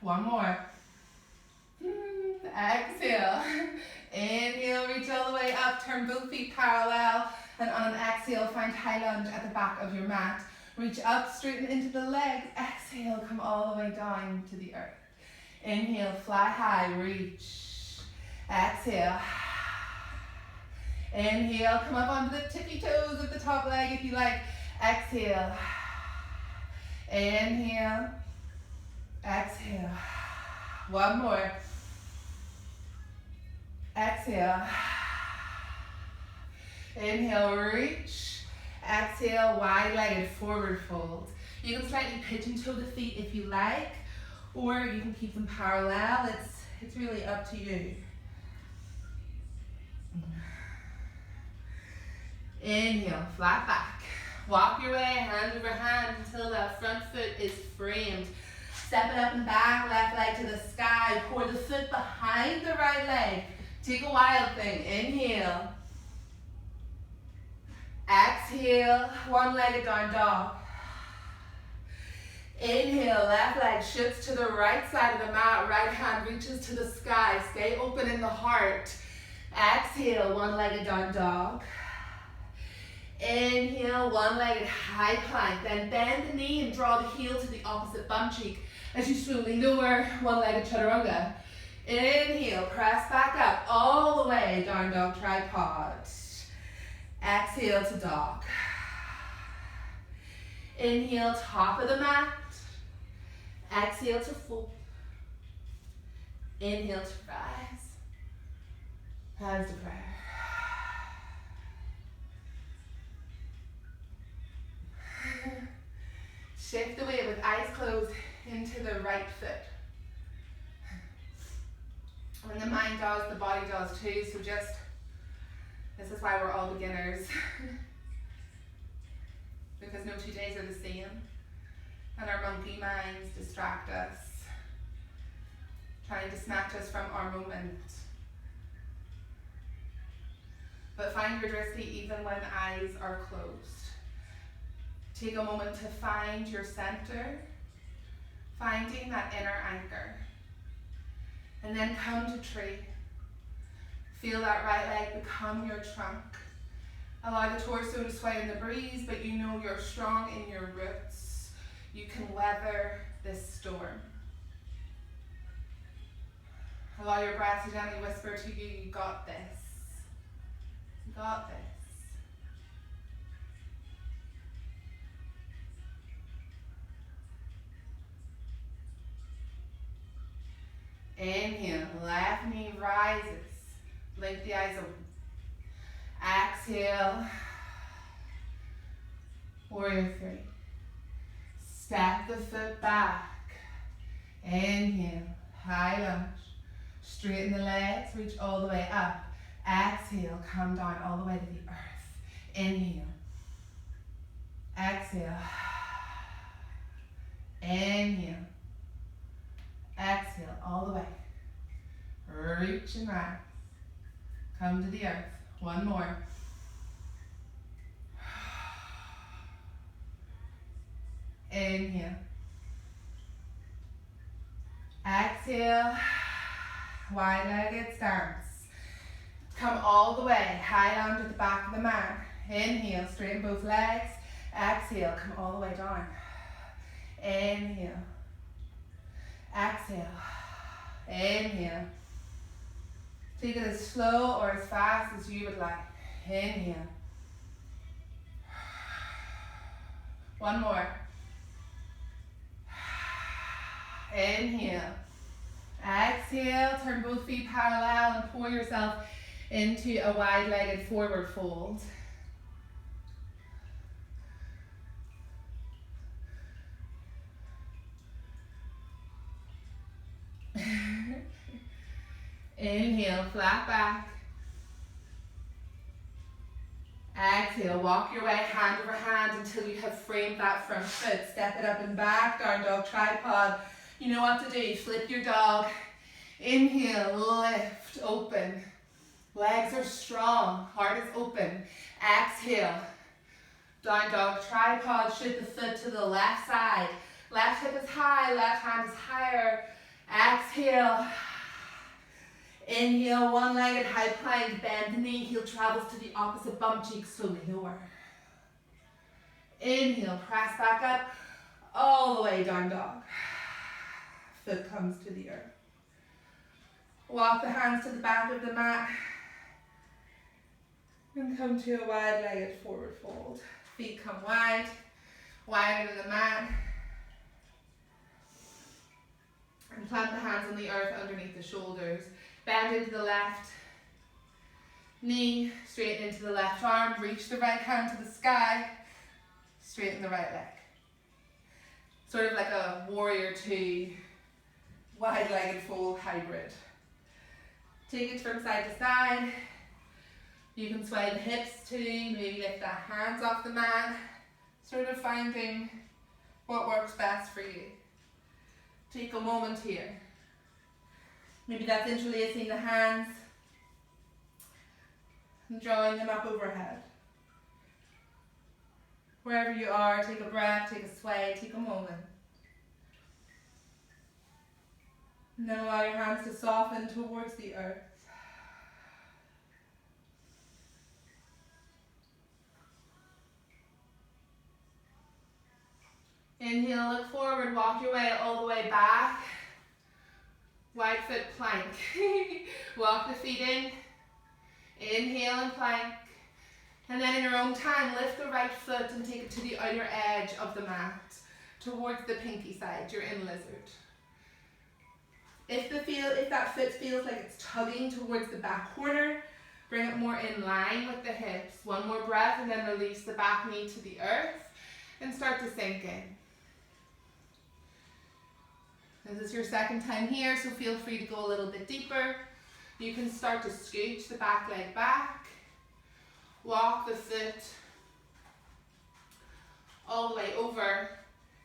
One more. Exhale. Inhale, reach all the way up, turn both feet parallel, and on an exhale, find high lunge at the back of your mat. Reach up, straighten into the legs. Exhale, come all the way down to the earth. Inhale, fly high, reach. Exhale. Inhale, come up onto the tippy toes of the top leg if you like. Exhale. Inhale. Exhale. One more. Exhale. Inhale, reach. Exhale, wide-legged forward fold. You can slightly pigeon toe the feet if you like, or you can keep them parallel. It's really up to you. Inhale, flat back. Walk your way, hand over hand until that front foot is framed. Step it up and back, left leg to the sky. Pour the foot behind the right leg. Take a wild thing. Inhale. Exhale, one-legged down dog. Inhale, left leg shifts to the right side of the mat. Right hand reaches to the sky. Stay open in the heart. Exhale, one-legged down dog. Inhale, one-legged high plank. Then bend the knee and draw the heel to the opposite bum cheek as you slowly lower one-legged chaturanga. Inhale, press back up all the way, down dog tripod. Exhale to dog. Inhale, top of the mat. Exhale to fold. Inhale to rise. Hands to prayer. Shift the weight with eyes closed into the right foot. When the mind does, the body does too, so this is why we're all beginners. Because no 2 days are the same. And our monkey minds distract us, trying to snatch us from our moment. But find your drishti even when eyes are closed. Take a moment to find your center, finding that inner anchor. And then come to tree. Feel that right leg become your trunk. Allow the torso to sway in the breeze, but you know you're strong in your roots. You can weather this storm. Allow your breath to gently whisper to you, you got this. You got this. Inhale, left knee rises. Blink the eyes open. Exhale. Warrior three. Step the foot back. Inhale, high lunge. Straighten the legs, reach all the way up. Exhale, come down all the way to the earth. Inhale. Exhale. Inhale. Exhale, all the way. Reach and rise. Come to the earth. One more. Inhale. Exhale. Wide-legged stance. Come all the way. High lunge at the back of the mat. Inhale, straighten both legs. Exhale, come all the way down. Inhale. Exhale. Inhale. Take it as slow or as fast as you would like. Inhale. One more. Inhale. Exhale, turn both feet parallel and pour yourself into a wide-legged forward fold. Inhale, flat back. Exhale, walk your way hand over hand until you have framed that front foot. Step it up and back, down dog tripod. You know what to do, flip your dog. Inhale, lift, open. Legs are strong, heart is open. Exhale, down dog tripod, shift the foot to the left side. Left hip is high, left hand is higher. Exhale. Inhale, one-legged high plank, bend the knee, heel travels to the opposite bum cheek, slowly lower. Inhale, press back up, all the way down dog. Foot comes to the earth. Walk the hands to the back of the mat and come to a wide-legged forward fold. Feet come wide, wider than the mat. And plant the hands on the earth underneath the shoulders. Bend into the left knee, straighten into the left arm, reach the right hand to the sky, straighten the right leg. Sort of like a warrior two, wide-legged fold hybrid. Take it from side to side. You can sway the hips too, maybe lift the hands off the mat, sort of finding what works best for you. Take a moment here. Maybe that's interlacing the hands and drawing them up overhead. Wherever you are, take a breath, take a sway, take a moment. And then allow your hands to soften towards the earth. Inhale, look forward, walk your way all the way back. Wide foot plank. Walk the feet in. Inhale and plank. And then in your own time, lift the right foot and take it to the outer edge of the mat, towards the pinky side. You're in lizard. If that foot feels like it's tugging towards the back corner, bring it more in line with the hips. One more breath and then release the back knee to the earth and start to sink in. This is your second time here, so feel free to go a little bit deeper. You can start to scooch the back leg back. Walk the foot all the way over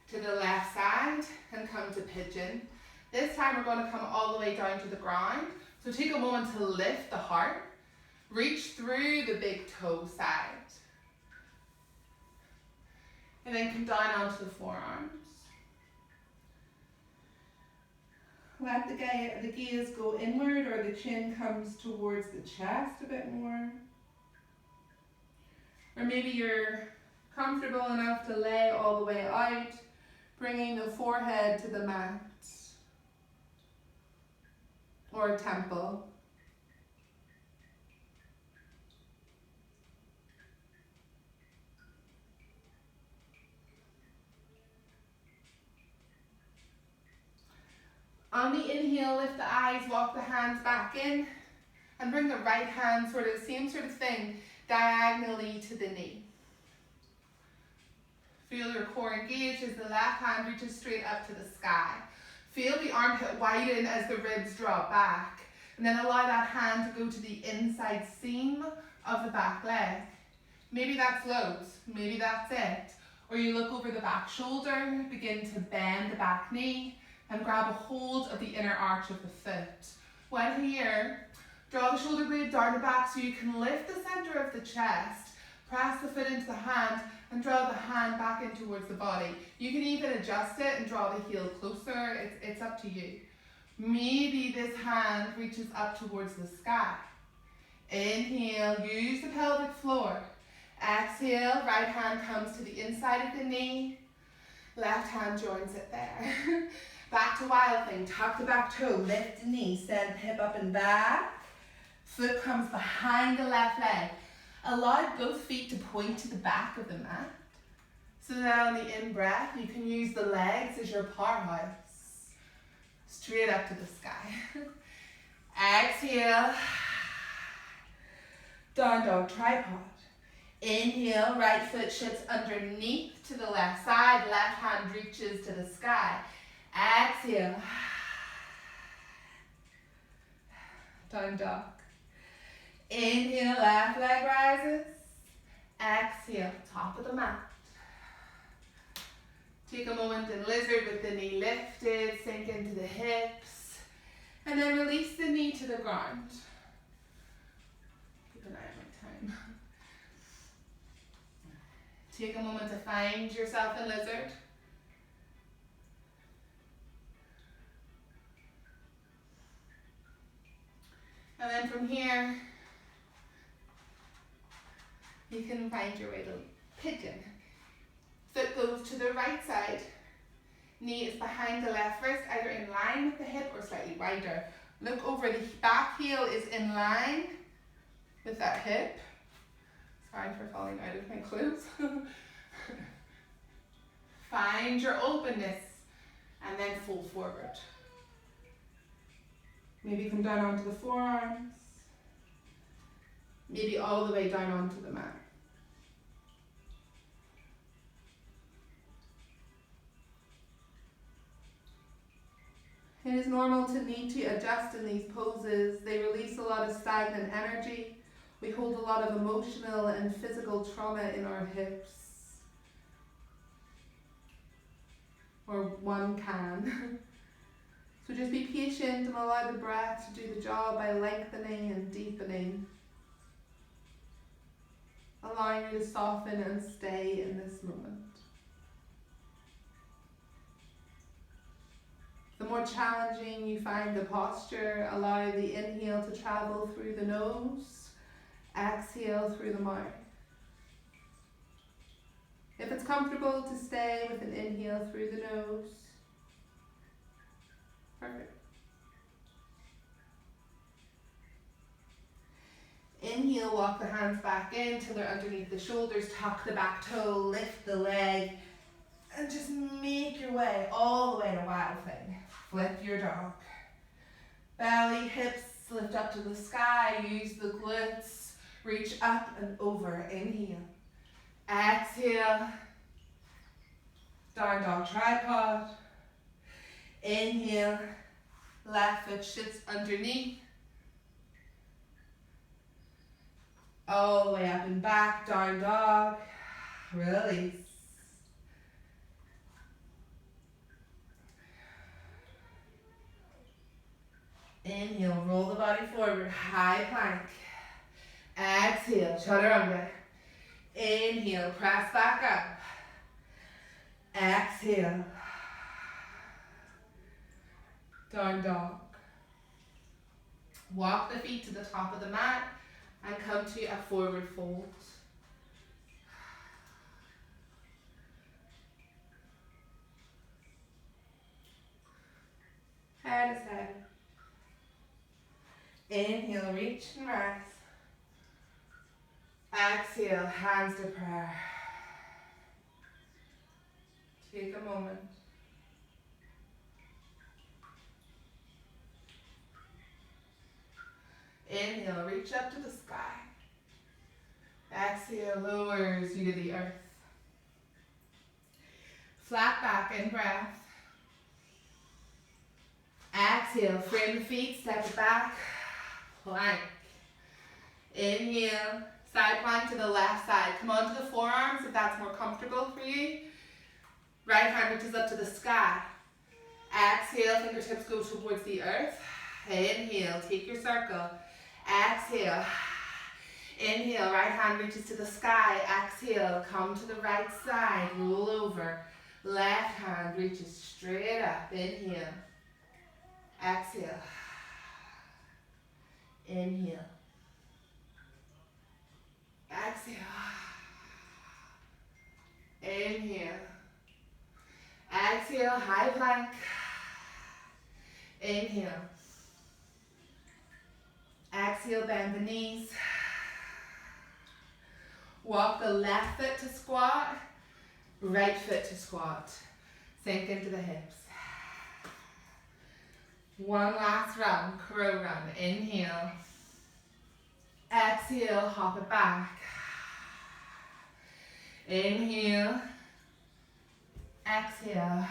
to the left side and come to pigeon. This time we're going to come all the way down to the ground. So take a moment to lift the heart. Reach through the big toe side. And then come down onto the forearms. Let the gaze go inward, or the chin comes towards the chest a bit more. Or maybe you're comfortable enough to lay all the way out, bringing the forehead to the mat or temple. On the inhale, lift the eyes, walk the hands back in, and bring the right hand, sort of same sort of thing, diagonally to the knee. Feel your core engage as the left hand reaches straight up to the sky. Feel the armpit widen as the ribs drop back. And then allow that hand to go to the inside seam of the back leg. Maybe that's loads, maybe that's it. Or you look over the back shoulder, begin to bend the back knee, and grab a hold of the inner arch of the foot. When here, draw the shoulder blade down the back so you can lift the center of the chest, press the foot into the hand, and draw the hand back in towards the body. You can even adjust it and draw the heel closer, it's up to you. Maybe this hand reaches up towards the sky. Inhale, use the pelvic floor. Exhale, right hand comes to the inside of the knee, left hand joins it there. Back to wild thing, tuck the back toe, lift the knee, send hip up and back. Foot comes behind the left leg. Allow both feet to point to the back of the mat. So now on the in-breath, you can use the legs as your powerhouse. Straight up to the sky. Exhale. Down dog tripod. Inhale, right foot shifts underneath to the left side. Left hand reaches to the sky. Exhale. Down dog. Inhale, left leg rises. Exhale, top of the mat. Take a moment in lizard with the knee lifted, sink into the hips, and then release the knee to the ground. Keep an eye on my time. Take a moment to find yourself in lizard. And then from here, you can find your way to pigeon. Foot goes to the right side. Knee is behind the left wrist, either in line with the hip or slightly wider. Look over, the back heel is in line with that hip. Sorry for falling out of my clothes. Find your openness and then fold forward. Maybe come down onto the forearms. Maybe all the way down onto the mat. It is normal to need to adjust in these poses. They release a lot of stagnant energy. We hold a lot of emotional and physical trauma in our hips. Or one can. So just be patient and allow the breath to do the job by lengthening and deepening. Allowing you to soften and stay in this moment. The more challenging you find the posture, allow the inhale to travel through the nose, exhale through the mouth. If it's comfortable to stay with an inhale through the nose, perfect. Inhale, walk the hands back in till they're underneath the shoulders, tuck the back toe, lift the leg, and just make your way all the way to wild thing. Flip your dog. Belly, hips lift up to the sky. Use the glutes. Reach up and over. Inhale. Exhale. Down dog tripod. Inhale. Left foot shifts underneath. All the way up and back. Down dog. Release. Inhale, roll the body forward, high plank. Exhale, chaturanga. Inhale, press back up. Exhale. Down dog. Walk the feet to the top of the mat and come to a forward fold. Head is head. Inhale, reach and rise. Exhale, hands to prayer. Take a moment. Inhale, reach up to the sky. Exhale, lowers you to the earth. Flat back in breath. Exhale, frame the feet, step it back. Plank. Inhale, side plank to the left side. Come onto the forearms if that's more comfortable for you. Right hand reaches up to the sky. Exhale, fingertips go towards the earth. Inhale, take your circle. Exhale. Inhale, right hand reaches to the sky. Exhale, come to the right side, roll over. Left hand reaches straight up. Inhale. Exhale. Inhale. Exhale. Inhale. Exhale, high plank. Inhale. Exhale, bend the knees. Walk the left foot to squat, right foot to squat. Sink into the hips. One last run, crow run. Inhale. Exhale, hop it back. Inhale. Exhale.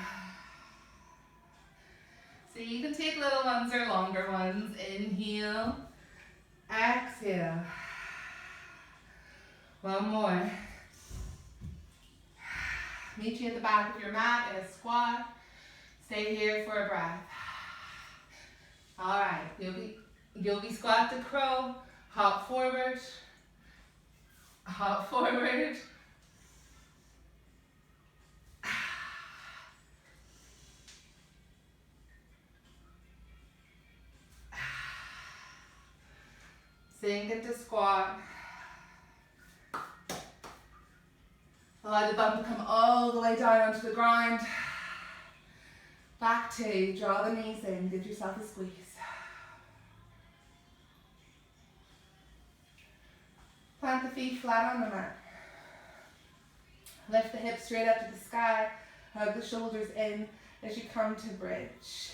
So you can take little ones or longer ones. Inhale. Exhale. One more. Meet you at the back of your mat in a squat. Stay here for a breath. Alright, yogi squat to crow. Hop forward. Hop forward. Sink into squat. Allow the bum to come all the way down onto the ground. Back two, draw the knees in, give yourself a squeeze. Plant the feet flat on the mat. Lift the hips straight up to the sky. Hug the shoulders in as you come to bridge.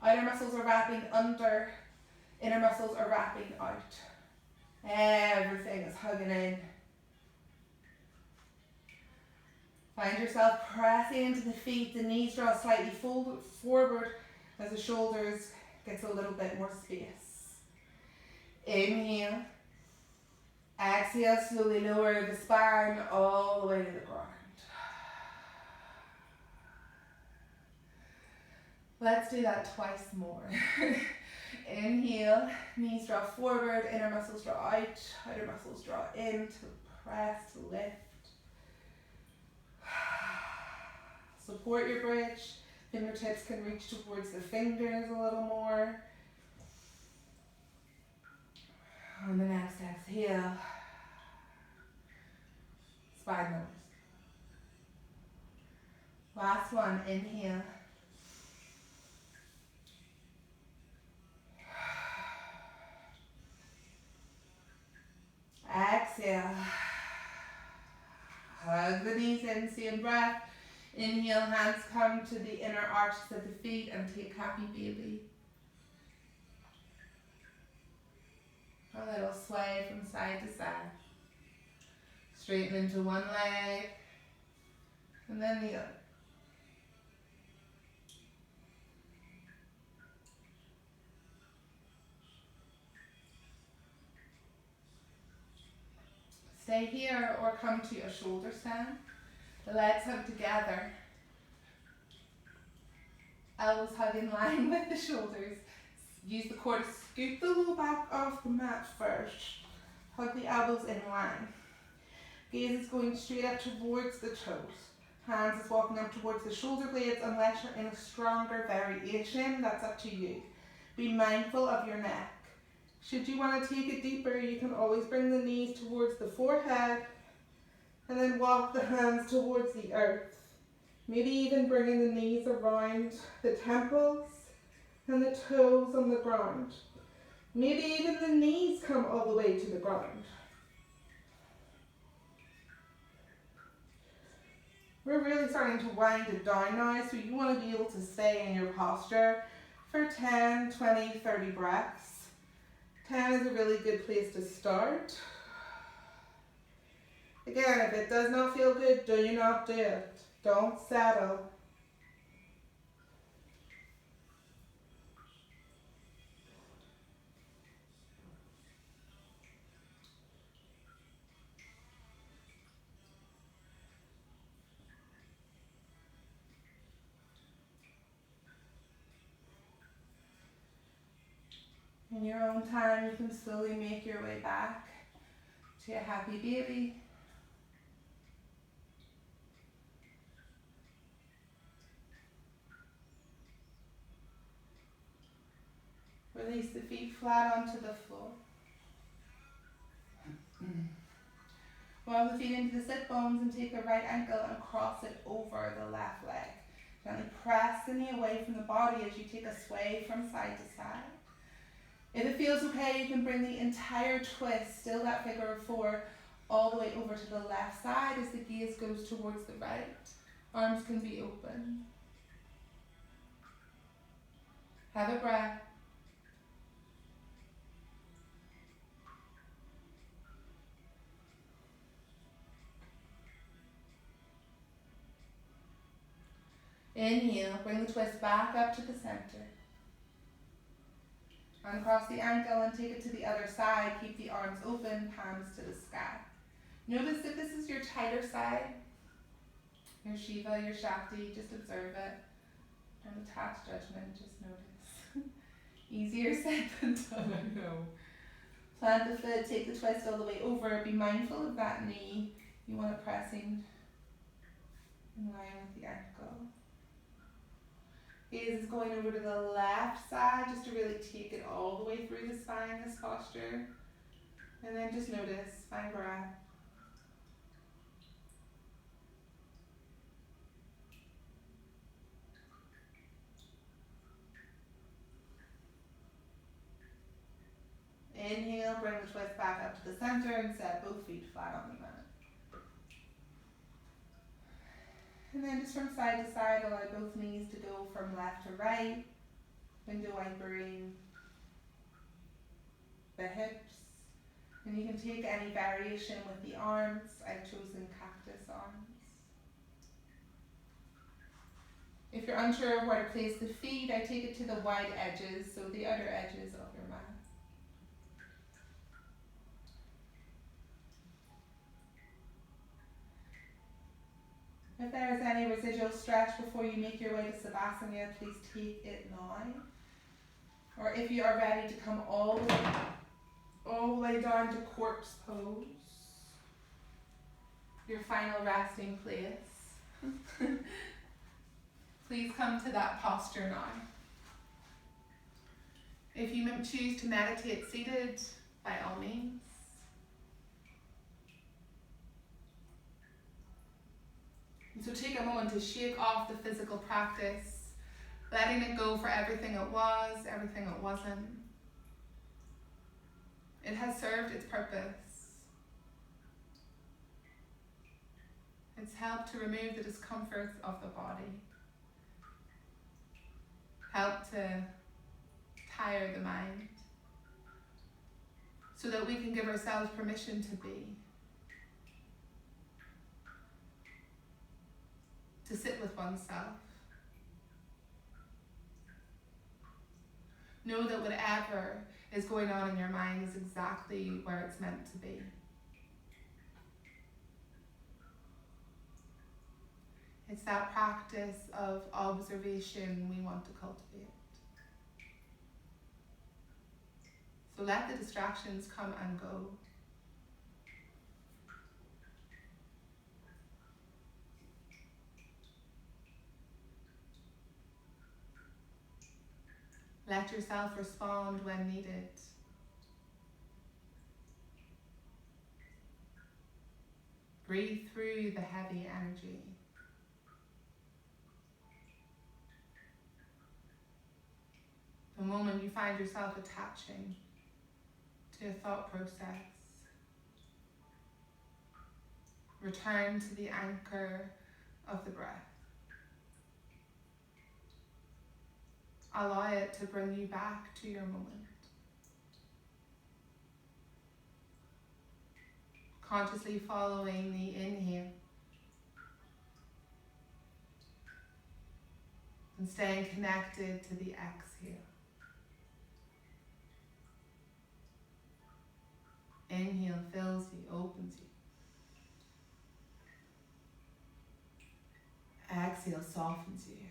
Outer muscles are wrapping under. Inner muscles are wrapping out. Everything is hugging in. Find yourself pressing into the feet. The knees draw slightly forward as the shoulders gets a little bit more space. Inhale. Exhale, slowly lower the spine all the way to the ground. Let's do that twice more. Inhale, knees draw forward, inner muscles draw out, outer muscles draw in to press, to lift. Support your bridge. Fingertips can reach towards the fingers a little more. On the next exhale, spine lowers. Last one, inhale. Exhale. Hug the knees in, same breath. Inhale, hands come to the inner arches of the feet and take happy baby. A little sway from side to side. Straighten into one leg and then the other. Stay here or come to a shoulder stand. The legs hug together. Elbows hug in line with the shoulders. Use the core to scoop the low back off the mat first. Hug the elbows in line. Gaze is going straight up towards the toes. Hands is walking up towards the shoulder blades unless you're in a stronger variation. That's up to you. Be mindful of your neck. Should you want to take it deeper, you can always bring the knees towards the forehead and then walk the hands towards the earth. Maybe even bringing the knees around the temples and the toes on the ground. Maybe even the knees come all the way to the ground. We're really starting to wind it down now, so you want to be able to stay in your posture for 10, 20, 30 breaths. 10 is a really good place to start. Again, if it does not feel good, do not do it. Don't settle. In your own time, you can slowly make your way back to a happy baby. Release the feet flat onto the floor. Roll the feet into the sit bones and take the right ankle and cross it over the left leg. Gently press the knee away from the body as you take a sway from side to side. If it feels okay, you can bring the entire twist, still that figure of 4, all the way over to the left side as the gaze goes towards the right. Arms can be open. Have a breath. Inhale, bring the twist back up to the center. Uncross the ankle and take it to the other side. Keep the arms open, palms to the sky. Notice that this is your tighter side. Your Shiva, your Shakti, just observe it. Don't attach judgment, just notice. Easier said than done, I know. Plant the foot, take the twist all the way over. Be mindful of that knee. You want it pressing in line with the ankle. Gaze is going over to the left side just to really take it all the way through the spine, this posture. And then just notice, find breath. Inhale, bring the twist back up to the center and set both feet flat on the mat. And then just from side to side, allow both knees to go from left to right. Window anchoring the hips. And you can take any variation with the arms. I've chosen cactus arms. If you're unsure of where to place the feet, I take it to the wide edges, so the outer edges of your mat. If there is any residual stretch before you make your way to Savasana, please take it now. Or if you are ready to come all the way down to corpse pose, your final resting place, please come to that posture now. If you choose to meditate seated, by all means. So take a moment to shake off the physical practice, letting it go for everything it was, everything it wasn't. It has served its purpose. It's helped to remove the discomforts of the body, helped to tire the mind, so that we can give ourselves permission to be. To sit with oneself. Know that whatever is going on in your mind is exactly where it's meant to be. It's that practice of observation we want to cultivate. So let the distractions come and go. Let yourself respond when needed. Breathe through the heavy energy. The moment you find yourself attaching to a thought process, return to the anchor of the breath. Allow it to bring you back to your moment. consciously following the inhale and staying connected to the exhale. Inhale fills you, opens you. Exhale softens you,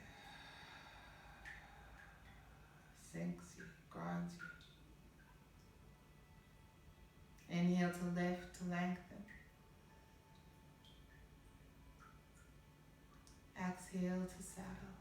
sinks you, grounds you. Inhale to lift, to lengthen. Exhale to settle.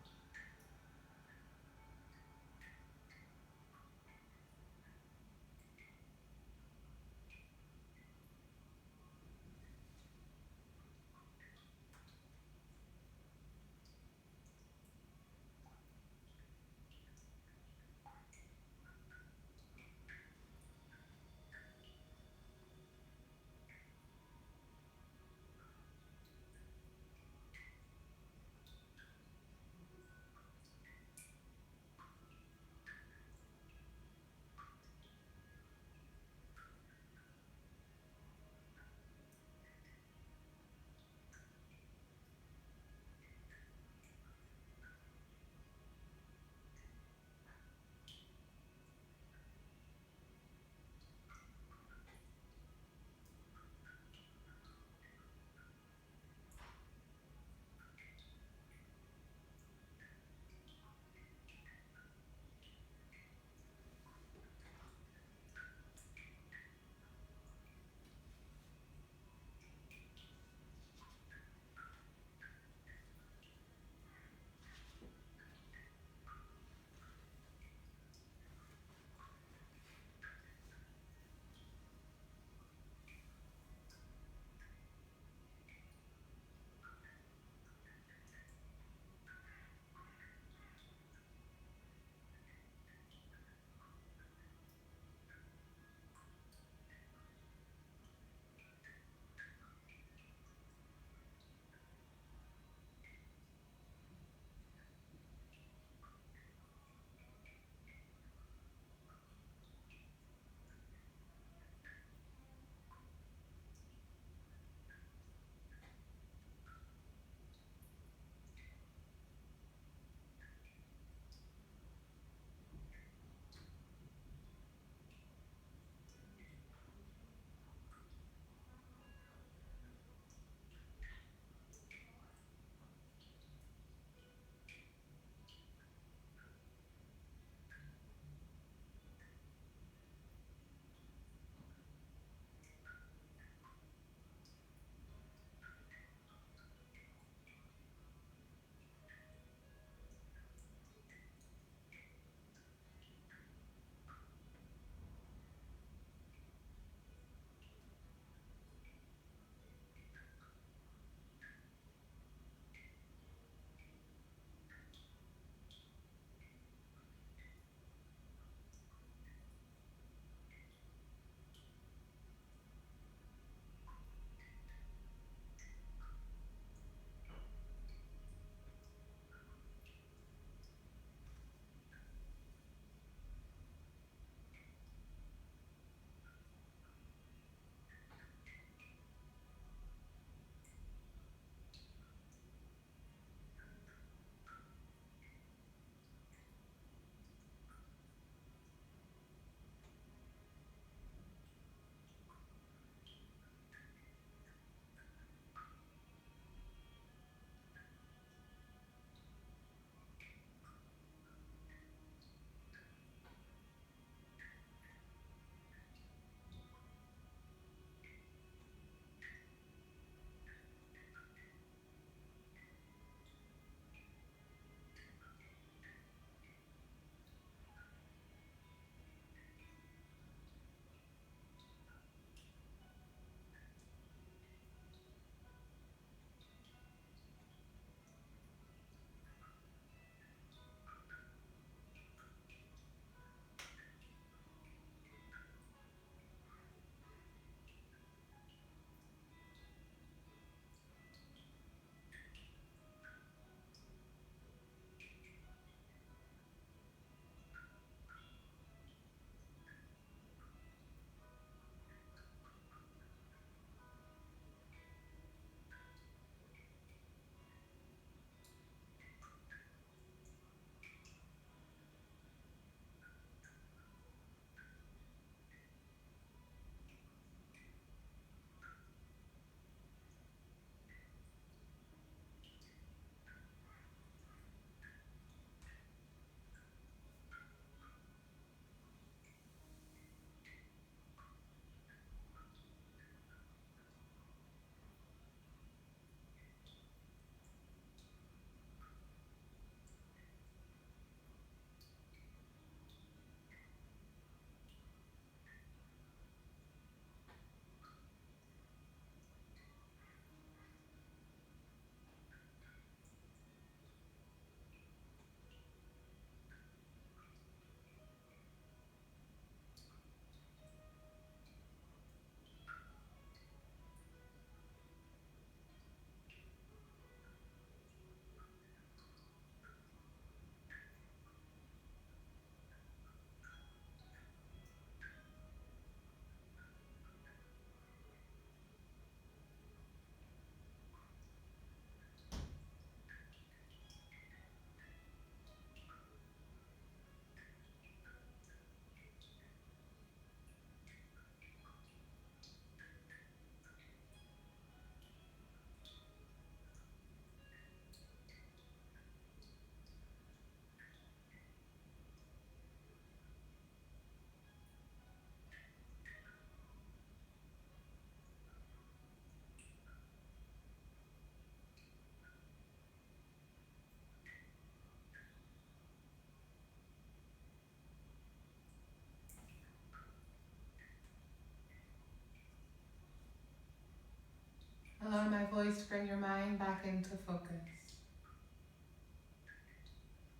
choice to bring your mind back into focus.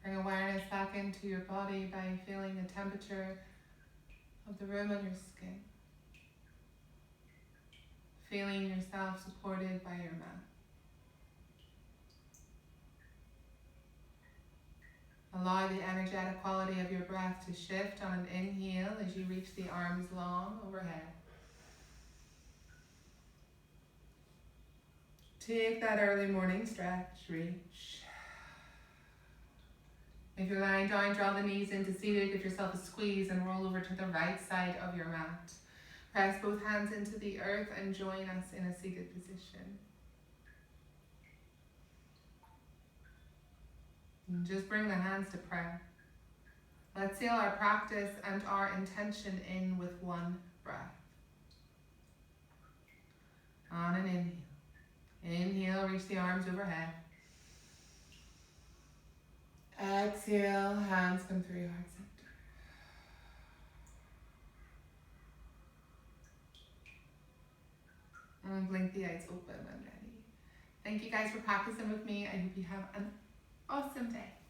Bring awareness back into your body by feeling the temperature of the room on your skin. Feeling yourself supported by your mat. Allow the energetic quality of your breath to shift on an inhale as you reach the arms long overhead. Take that early morning stretch, reach. If you're lying down, draw the knees into seated, give yourself a squeeze and roll over to the right side of your mat. Press both hands into the earth and join us in a seated position. And just bring the hands to prayer. Let's seal our practice and our intention in with one breath. On an inhale. Inhale, reach the arms overhead. Exhale, hands come through your heart center. And blink the eyes open when ready. Thank you guys for practicing with me. I hope you have an awesome day.